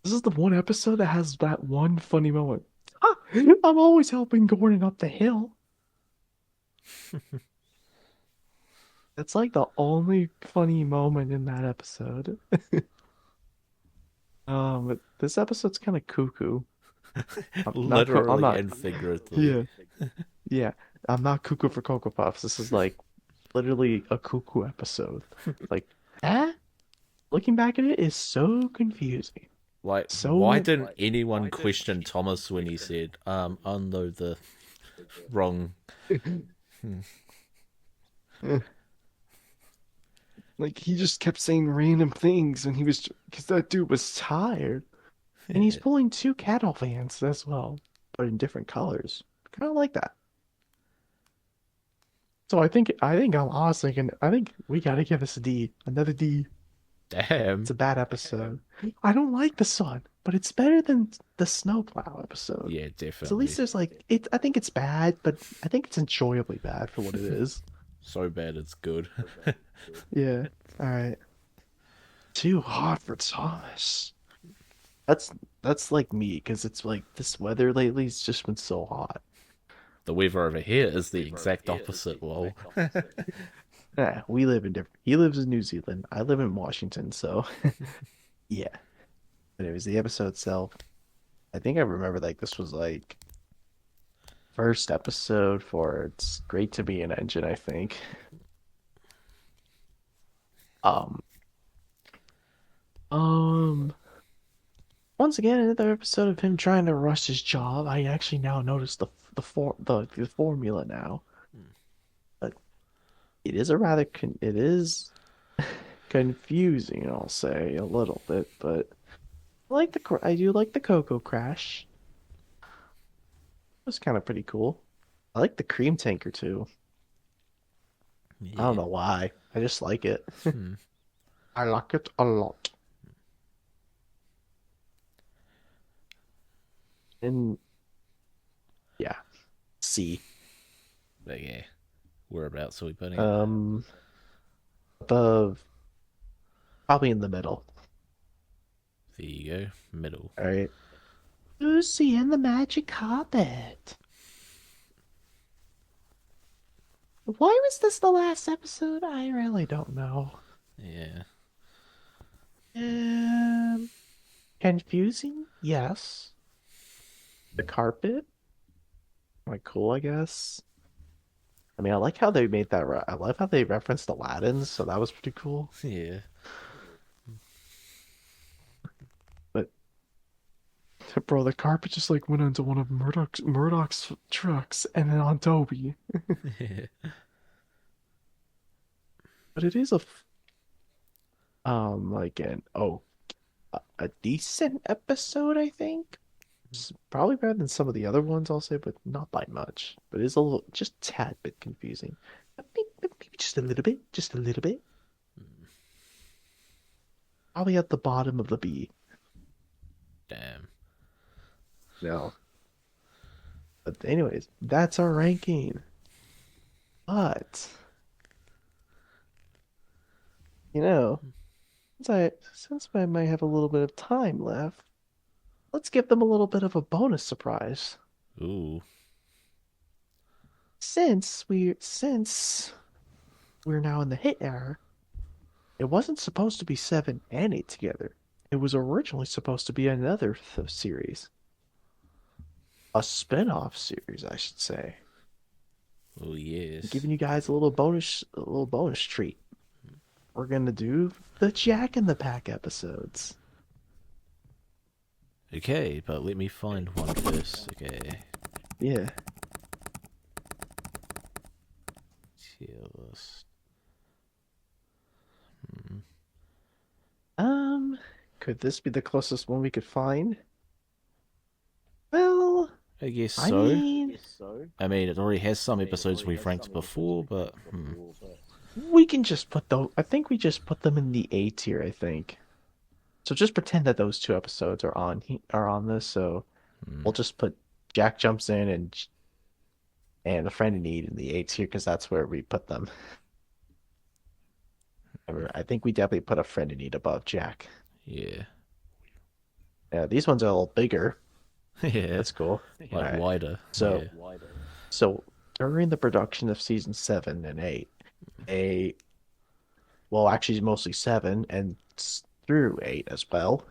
This is the one episode that has that one funny moment. Ah, I'm always helping Gordon up the hill. That's like the only funny moment in that episode. But this episode's kind of cuckoo. I'm Literally not. and figuratively. Yeah, yeah. I'm not cuckoo for Cocoa Puffs. This is like literally a cuckoo episode. Like, eh? Looking back at it is so confusing. Like, why So didn't anyone question Thomas when he said, unload the wrong. like he just kept saying random things, and he was because that dude was tired, and he's pulling two cattle vans as well, but in different colors. Kind of like that. So I'm honestly thinking I think we gotta give this a D, another D. Damn. It's a bad episode. I don't like the sun, but it's better than the snowplow episode. Yeah, So at least definitely. there's like it. I think it's bad, but I think it's enjoyably bad for what it is. So bad it's good. Yeah. All right. Too hot for Thomas. That's like me because it's like this weather lately has just been so hot. The weather over here is the exact opposite, lol. Yeah, we live in different. He lives in New Zealand. I live in Washington, so yeah. But it was the episode itself. I think I remember like this was like first episode for It's Great to Be an Engine, I think. Um, um, once again, another episode of him trying to rush his job. I actually now notice the formula now. But it is it is confusing, I'll say a little bit, but I do like the Cocoa Crash. It was kind of pretty cool. I like the cream tanker too. I don't Yeah. know why. I just like it. Hmm. I like it a lot. And yeah, C. Okay. Whereabouts are we putting it? Above, probably in the middle. There you go. Middle. All right. Lucy and the Magic Carpet. Why was this the last episode? I really don't know. Yeah. Um, Confusing? Yes. The carpet? Like cool, I guess. I mean, I like how they made that. I love how they referenced Aladdin, so that was pretty cool. Yeah. Bro, the carpet just like went onto one of Murdoch's trucks and then on Toby. But it is like a decent episode, I think. It's probably better than some of the other ones I'll say, but not by much. But it's a little, just tad bit confusing. Maybe just a little bit, just a little bit. Probably at the bottom of the B. Damn. No. But anyways, that's our ranking. But you know, since I might have a little bit of time left, let's give them a little bit of a bonus surprise. Ooh. Since we're now in the hit era, it wasn't supposed to be 7 and 8 together. It was originally supposed to be another series. A spin-off series, I should say. Oh yes. Giving you guys a little bonus treat. We're gonna do the Jack in the Pack episodes. Okay, but let me find one first. Okay. Yeah. Tier list. Could this be the closest one we could find? Well, I guess I so. mean, I mean, it already has some episodes we've ranked before, but we can just put those. I think we just put them in the A tier. I think. So just pretend that those 2 episodes are on this. So we'll just put Jack jumps in and a friend in need in the A tier because that's where we put them. I think we definitely put a friend in need above Jack. yeah. Yeah, these ones are a little bigger. Yeah. That's cool. Like Alright. wider. So, yeah. so during the production of season 7 and 8, well, actually, mostly 7 and through 8 as well,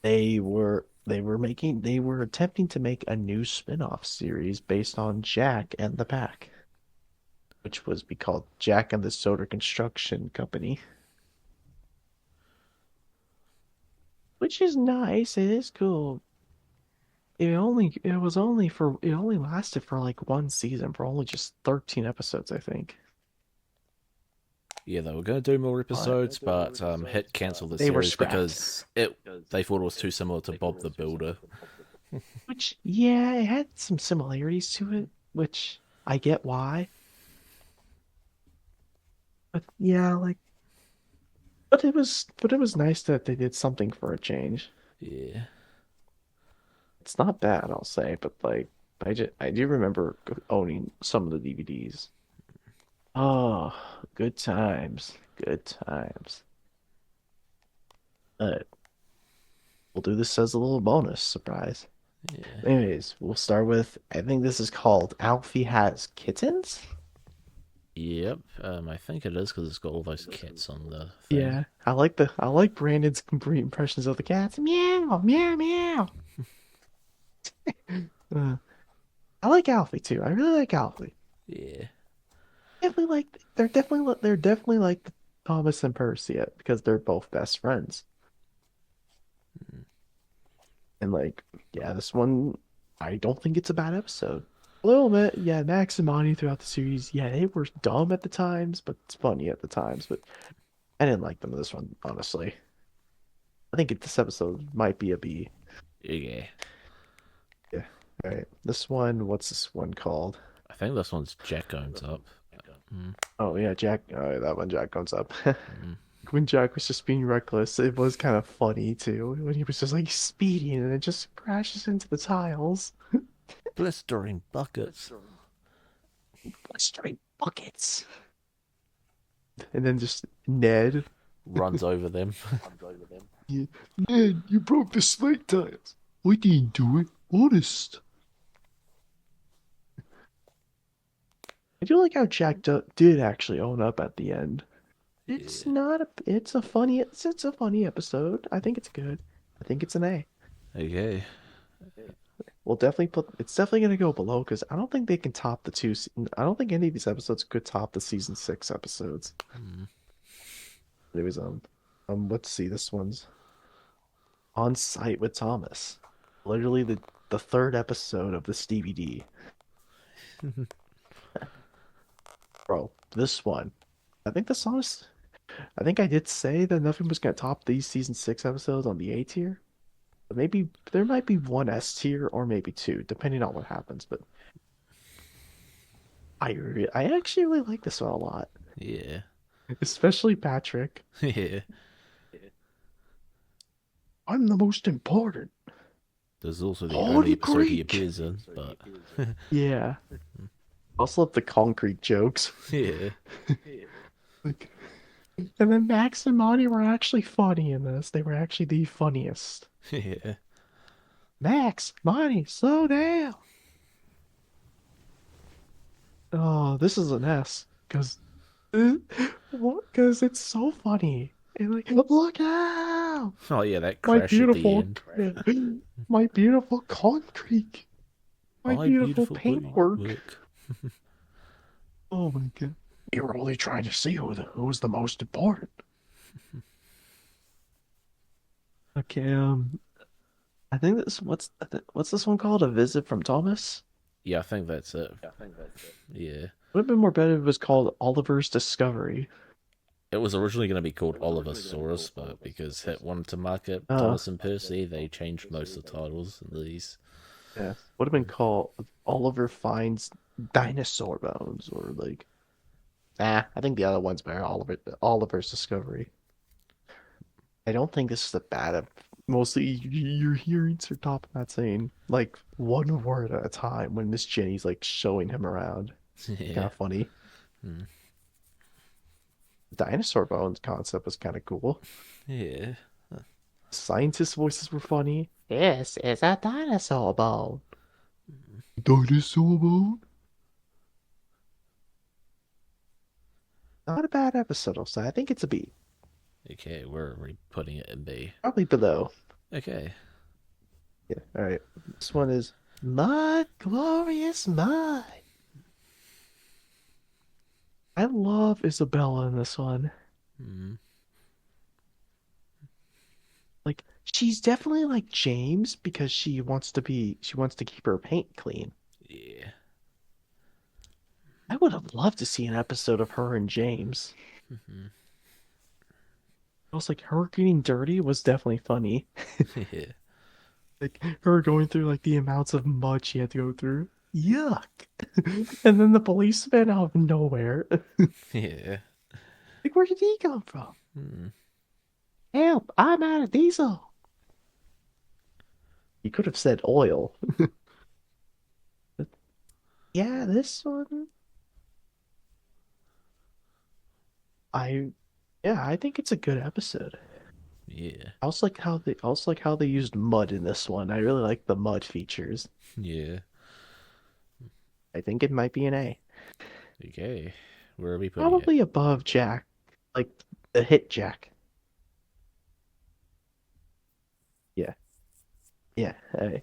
they were attempting to make a new spin-off series based on Jack and the Pack, which was be called Jack and the Soda Construction Company. Which is nice. It is cool. It only lasted for like 1 season for only just 13 episodes, I think. Yeah, they were going to do more episodes, but Hit cancelled the They were series scrapped. because they thought it was too similar to Bob the Builder. Which, yeah, it had some similarities to it, which I get why. But yeah, but it was nice that they did something for a change. Yeah. It's not bad, I'll say, but I do remember owning some of the DVDs. Oh, good times, good times. But we'll do this as a little bonus surprise. Yeah. Anyways, we'll start with, I think this is called Alfie Has Kittens? Yep. I think it is because it's got all those cats on the thing. Yeah, I like Brandon's complete impressions of the cats. Meow, meow, meow. I like Alfie too. I really like Alfie. Yeah. They're definitely like Thomas and Percy because they're both best friends. And yeah, this one I don't think it's a bad episode. A little bit, yeah. Max and Monty throughout the series, yeah, they were dumb at the times, but it's funny at the times. But I didn't like them in this one, honestly. I think this episode might be a B. Yeah. Yeah. All right. This one, what's this one called? I think this one's Jack Owns Up. Oh yeah, Jack. Oh, that one, Jack comes up. When Jack was just being reckless, it was kind of funny too. When he was just like speeding and it just crashes into the tiles. Blistering buckets. Blistering buckets. And then just Ned. Runs over them. Yeah. Ned, you broke the slate tiles. I didn't do it. Honest. I do like how Jack did actually own up at the end. It's not a. It's a funny. It's a funny episode. I think it's good. I think it's an A. Okay. We'll definitely put. It's definitely gonna go below because I don't think they can top the two. I don't think any of these episodes could top the season 6 episodes. Anyways, let's see. This one's On Site with Thomas. Literally the third episode of this DVD. Bro, this one. I think the song is. I think I did say that nothing was gonna top these season 6 episodes on the A tier. But maybe there might be one S tier or maybe two, depending on what happens. But I actually really like this one a lot, Yeah. especially Patrick. Yeah. I'm the most important. There's also the Holy only episode he Greek! appears in, but Yeah. Also love the concrete jokes. yeah. Like, and then Max and Monty were actually funny in this. They were actually the funniest. Yeah. Max, Monty, slow down. Oh, this is an S because what? Because it's so funny. And like, look out! Oh yeah, that My crash at the beautiful, end. my beautiful concrete, my My beautiful beautiful paintwork. work. Oh my god! You were only trying to see who's the most important. Okay, I think what's this one called? A Visit from Thomas? Yeah, I think that's it. Yeah. Would have been more better if it was called Oliver's Discovery. It was originally going to be called Oliversaurus, but because Hit wanted to market Oh. Thomas and Percy, they changed most of the titles in these. Yeah, would have been called Oliver Finds Dinosaur Bones, or like, I think the other one's better. Oliver's Discovery. I don't think this is a bad. Mostly your hearings are top not saying like one word at a time when Miss Jenny's like showing him around. Kind Yeah. of funny. Hmm. Dinosaur bones concept was kind of cool. Yeah. Scientist voices were funny. This is a dinosaur bone. Dinosaur bone? Not a bad episode, I'll say. I think it's a B. Okay, where are we putting it in B? Probably below. Okay. Yeah, alright. This one is Mud, Glorious Mud. I love Isabella in this one. Hmm. Like, she's definitely like James because she wants to keep her paint clean. Yeah. I would have loved to see an episode of her and James. Hmm. Also, like, her getting dirty was definitely funny. Yeah. Like, her going through, like, the amounts of mud she had to go through. Yuck! And then the policeman out of nowhere. Yeah. Like, where did he come from? Hmm. Help! I'm out of diesel! He could have said oil. But, yeah, this one... I think it's a good episode. Yeah. I also like how they used mud in this one. I really like the mud features. Yeah. I think it might be an A. Okay. Where are we putting Probably above Jack. Like the hit Jack. Yeah. Yeah. Hey.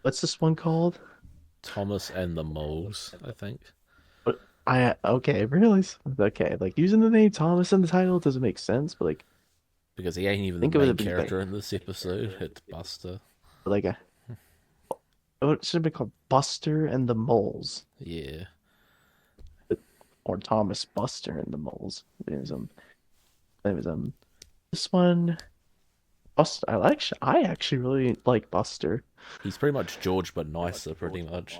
What's this one called? it? Thomas and the Moles, I think. Okay, really? Okay, like using the name Thomas in the title doesn't make sense, but like Because he ain't even think the it would main have been character in this episode. It's Buster. like a it should have been called Buster and the Moles. Yeah. Or Thomas Buster and the Moles. This one Buster I actually really like Buster. He's pretty much George, but nicer, pretty much.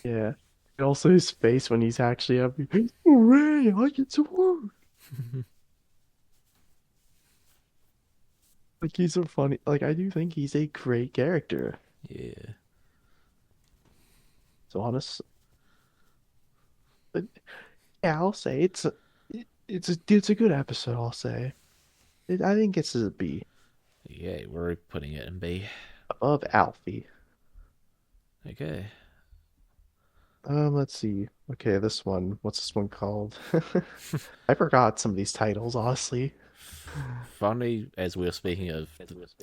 Yeah. And also his face when he's actually happy. Hooray, I get to work. Like he's so funny. Like I do think he's a great character. Yeah. So honest, but yeah, I'll say it's a good episode. I'll say I think it's a B Yeah, we're putting it in B. above Alfie. Okay. Let's see. Okay, this one. What's this one called? I forgot some of these titles, honestly. Funny, as we were speaking of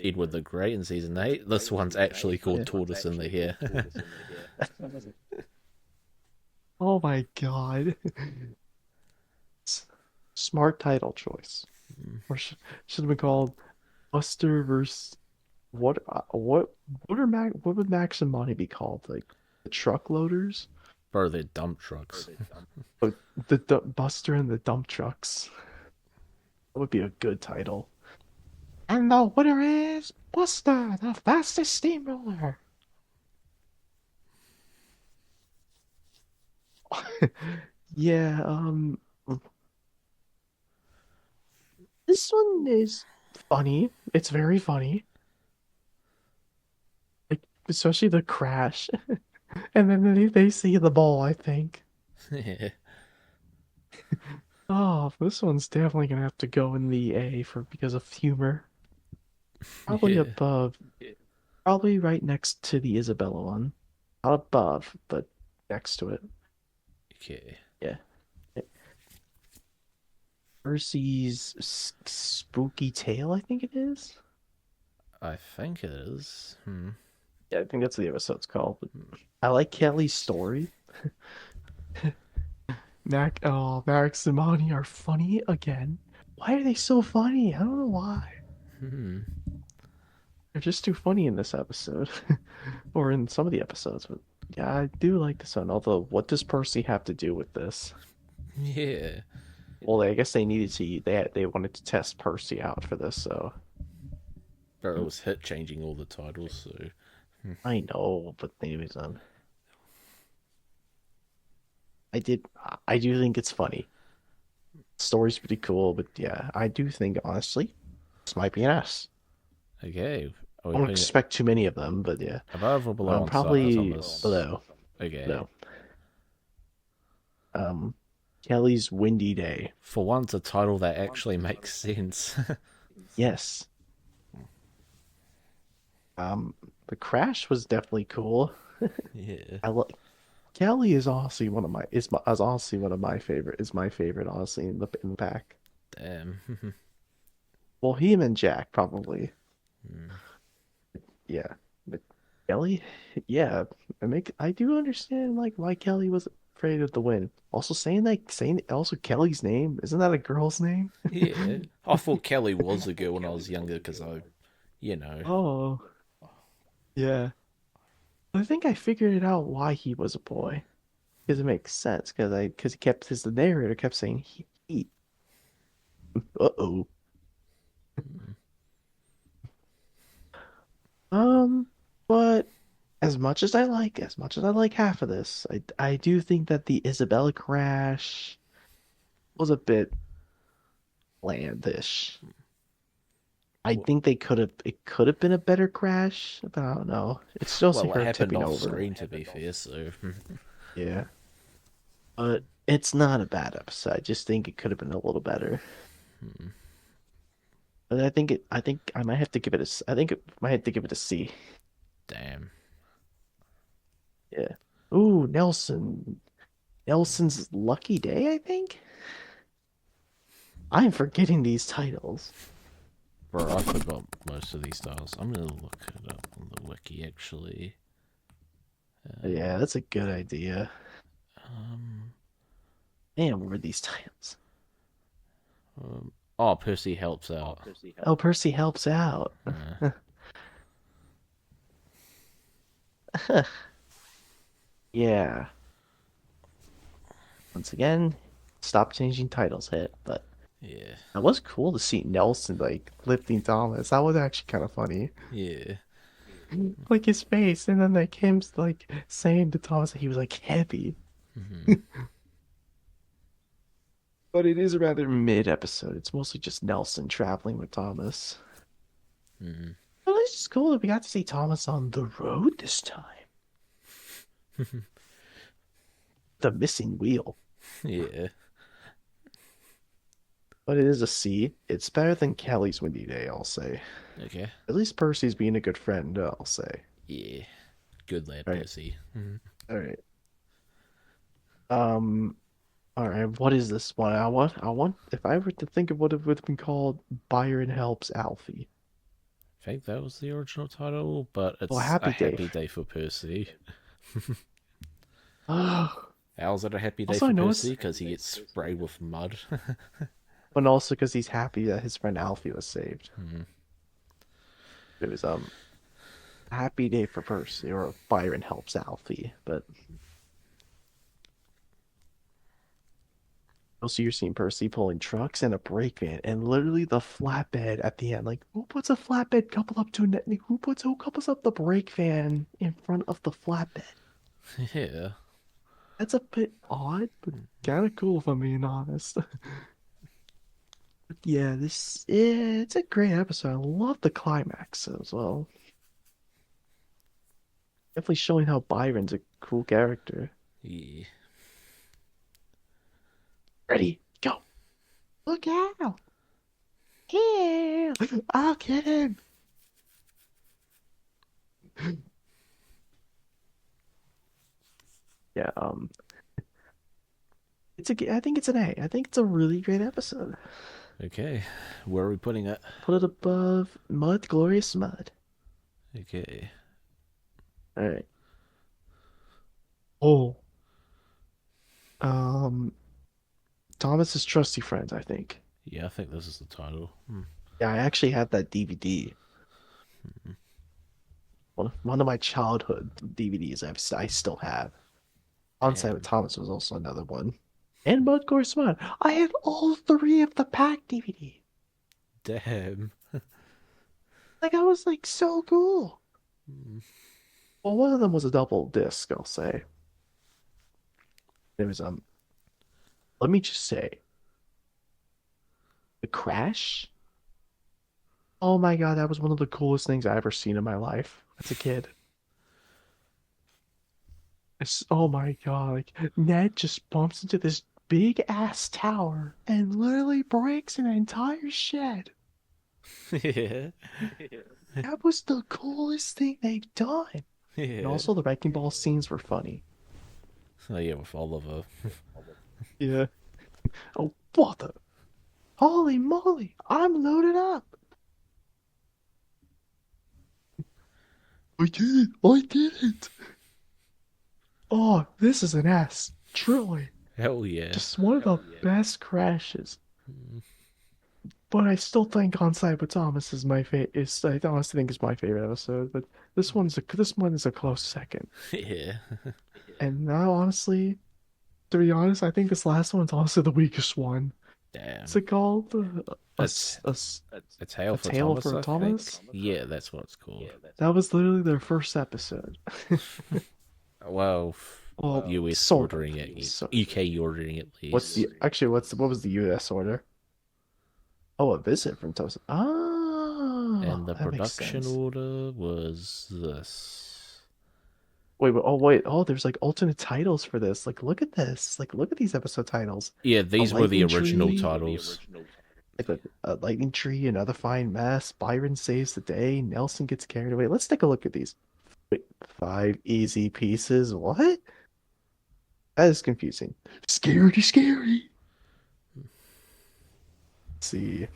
Edward the Great in season 8, this one's actually called Yeah. Tortoise in the Hare. Oh my god. Smart title choice. Or should have been called Buster versus what would Max and Monty be called? Like the truck loaders? Bro, they're dump trucks. Oh, Buster and the dump trucks. That would be a good title. And the winner is Buster, the fastest steamroller. Yeah, this one is funny. It's very funny. Like, especially the crash. And then they see the ball, I think. Yeah. Oh, this one's definitely gonna have to go in the A for because of humor. Probably Yeah. above, probably right next to the Isabella one. Not above, but next to it. Okay. Yeah. Percy's Spooky Tale, I think it is. I think it is. Yeah, I think that's what the episode's called. But I like Kelly's story. Max and Monty are funny again. Why are they so funny? I don't know why. They're just too funny in this episode. Or in some of the episodes. But yeah, I do like this one. Although, what does Percy have to do with this? Yeah. Well, I guess they needed to. They wanted to test Percy out for this, so Bro, it was hit changing all the titles, so. I know. But anyways, I do think it's funny. Story's pretty cool, but yeah, I do think honestly, this might be an S. Okay. Are I we don't putting it expect too many of them, but yeah, above or below on probably this? below. Okay. No. Kelly's Windy Day. For once, a title that actually makes sense. Yes. The crash was definitely cool. Yeah. I love Kelly is honestly my favorite. Is my favorite honestly in the pack. Damn. Well, him and Jack probably. Yeah, but Kelly, yeah, I do understand like why Kelly was afraid of the wind. Also saying also Kelly's name, isn't that a girl's name? Yeah. I thought Kelly was a girl when I was younger because you know. Oh, yeah. I think I figured it out why he was a boy. Because it makes sense. Because the narrator kept saying he. Uh-oh. But as much as I like half of this, I do think that the Isabella crash was a bit blandish. I think it could have been a better crash, but I don't know. It's still Well, her it happened tipping off over. screen, to be fair, so. Yeah. But it's not a bad episode. I just think it could have been a little better. But I think I might have to give it a C. Damn. Yeah. Ooh, Nelson's Lucky Day, I think. I'm forgetting these titles. Bro, I forgot most of these styles. I'm gonna look it up on the wiki, actually. Yeah, that's a good idea. Man, what were these titles? Oh, Percy helps out. Oh, Percy helps out. Yeah. Once again, stop changing titles hit, but Yeah. it was cool to see Nelson like lifting Thomas. That was actually kind of funny. Yeah. Like his face, and then like him like saying to Thomas that he was like heavy. But it is a rather mid episode. It's mostly just Nelson traveling with Thomas. Well, it's just cool that we got to see Thomas on the road this time. The missing wheel. Yeah. But it is a C. It's better than Kelly's Windy Day, I'll say. Okay. At least Percy's being a good friend, I'll say. Yeah. Good lad, Right. Percy. All right. All right. What is this one? I want. If I were to think of what it would have been called, Byron helps Alfie. I think that was the original title, but it's Happy a happy Day. day for Percy. Oh, How's it a happy day Also, I for noticed- Percy? Because he gets sprayed with mud. but also because he's happy that his friend Alfie was saved. It was happy day for Percy, or Byron helps Alfie, but also you're seeing Percy pulling trucks and a brake van, and literally the flatbed at the end. Like, who puts a flatbed coupled up to a net? Who couples up the brake van in front of the flatbed? Yeah. That's a bit odd, but kind of cool if I'm being honest. Yeah, it's a great episode. I love the climax as well. Definitely showing how Byron's a cool character. Yeah. Ready, go. Look out! Here! I'll get him! Yeah, I think it's an A. I think it's a really great episode. Okay. Where are we putting it? Put it above Mud, Glorious Mud. Okay. Alright. Oh. Um, Thomas's Trusty Friends, I think. Yeah, I think this is the title. Yeah, I actually have that DVD. One of my childhood DVDs I still have. Onside with Thomas was also another one. And Mud Course Mud. I have all three of the pack DVD. Damn. Like, I was like so cool. Well, one of them was a double disc, I'll say. It was let me just say, the crash. Oh my god, that was one of the coolest things I ever seen in my life as a kid. Oh my god, like Ned just bumps into this big ass tower and literally breaks an entire shed. Yeah. That was the coolest thing they've done. And Yeah. also the wrecking ball scenes were funny. Oh yeah, with Oliver. Yeah. Oh, what the? Holy moly, I'm loaded up. I did it. I did it. Oh, this is an S. Truly. Hell yeah. Just one of the best crashes. But I still think Onside with Thomas is my favorite. I honestly think it's my favorite episode. But this one is a close second. Yeah. And now, honestly, to be honest, I think this last one's honestly the weakest one. Damn. What's it called? It's A Tale for Tale Thomas, for I Thomas? think? Yeah, that's what it's called. That was literally their first episode. Well, Well, US sort of. ordering it. So- UK ordering it, please. What was the US order? Oh, a visit from Thomas. Oh, And the that makes production sense. order was this. Wait. Oh, there's like alternate titles for this. Like, look at this. Like, look at these episode titles. Yeah, these were the lightning original tree. titles. Like a lightning tree, another fine mess. Byron saves the day. Nelson gets carried away. Let's take a look at these. Wait, 5 easy pieces. What? That is confusing. Scary. Let's see.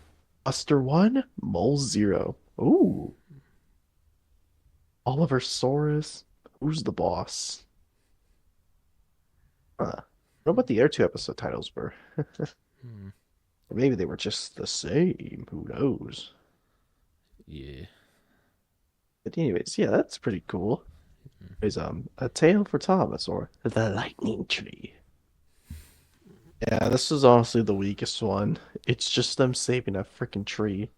Buster 1, Mole 0. Ooh. Oliver Saurus. Who's the boss? I don't know what the Air 2 episode titles were. Or maybe they were just the same. Who knows? Yeah. But anyways, yeah, that's pretty cool. There's A Tale for Thomas or The Lightning Tree. Yeah, this is honestly the weakest one. It's just them saving a freaking tree.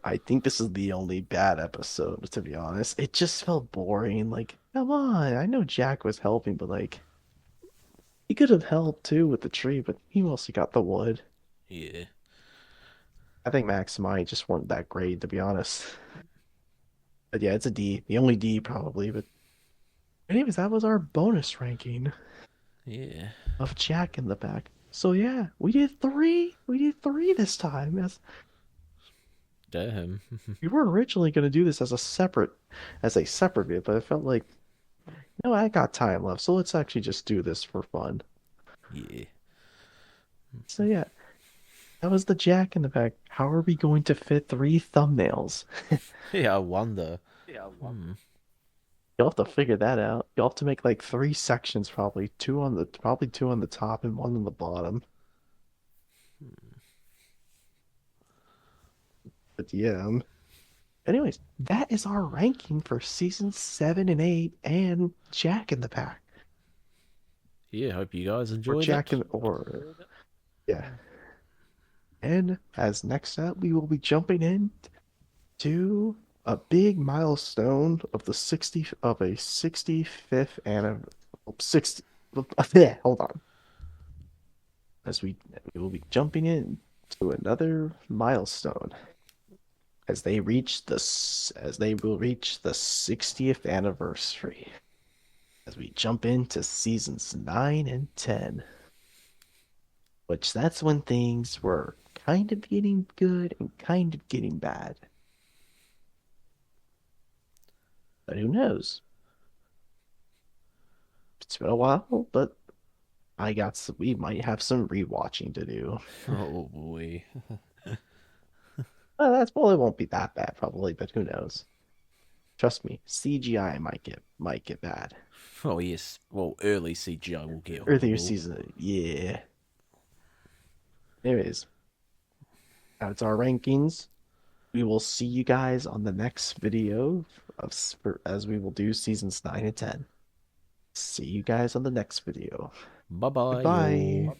I think this is the only bad episode, to be honest. It just felt boring. Like, come on, I know Jack was helping, but like, he could have helped too with the tree, but he mostly got the wood. Yeah. I think Max and Mai just weren't that great, to be honest. But yeah, it's a D. The only D, probably. But anyways, that was our bonus ranking Yeah. of Jack in the back. So yeah, we did 3. We did 3 this time. Damn. We were originally going to do this as a separate bit, but I felt like, no, I got time left, so let's actually just do this for fun. Yeah. So yeah, that was the Jack in the back. How are we going to fit 3 thumbnails? Yeah, I wonder. You'll have to figure that out. You'll have to make like 3 sections, probably 2 on the top and 1 on the bottom. But yeah, anyways, that is our ranking for season 7 and 8 and Jack in the Pack. Yeah, hope you guys Or enjoyed Jack it. in or yeah. And as next up, we will be jumping in to a big milestone of the 65th anniversary. 60. Yeah, hold on. As we will be jumping in to another milestone as they will reach the 60th anniversary. As we jump into seasons 9 and 10, which that's when things were kind of getting good and kind of getting bad. But who knows? It's been a while, but we might have some rewatching to do. Oh boy. That's well, it won't be that bad probably, but who knows? Trust me, CGI might get bad. Oh yes. Well, early CGI will get Earlier horrible. season, yeah. Anyways, that's our rankings. We will see you guys on the next video as we will do seasons 9 and 10. See you guys on the next video. Bye bye, Goodbye. yo.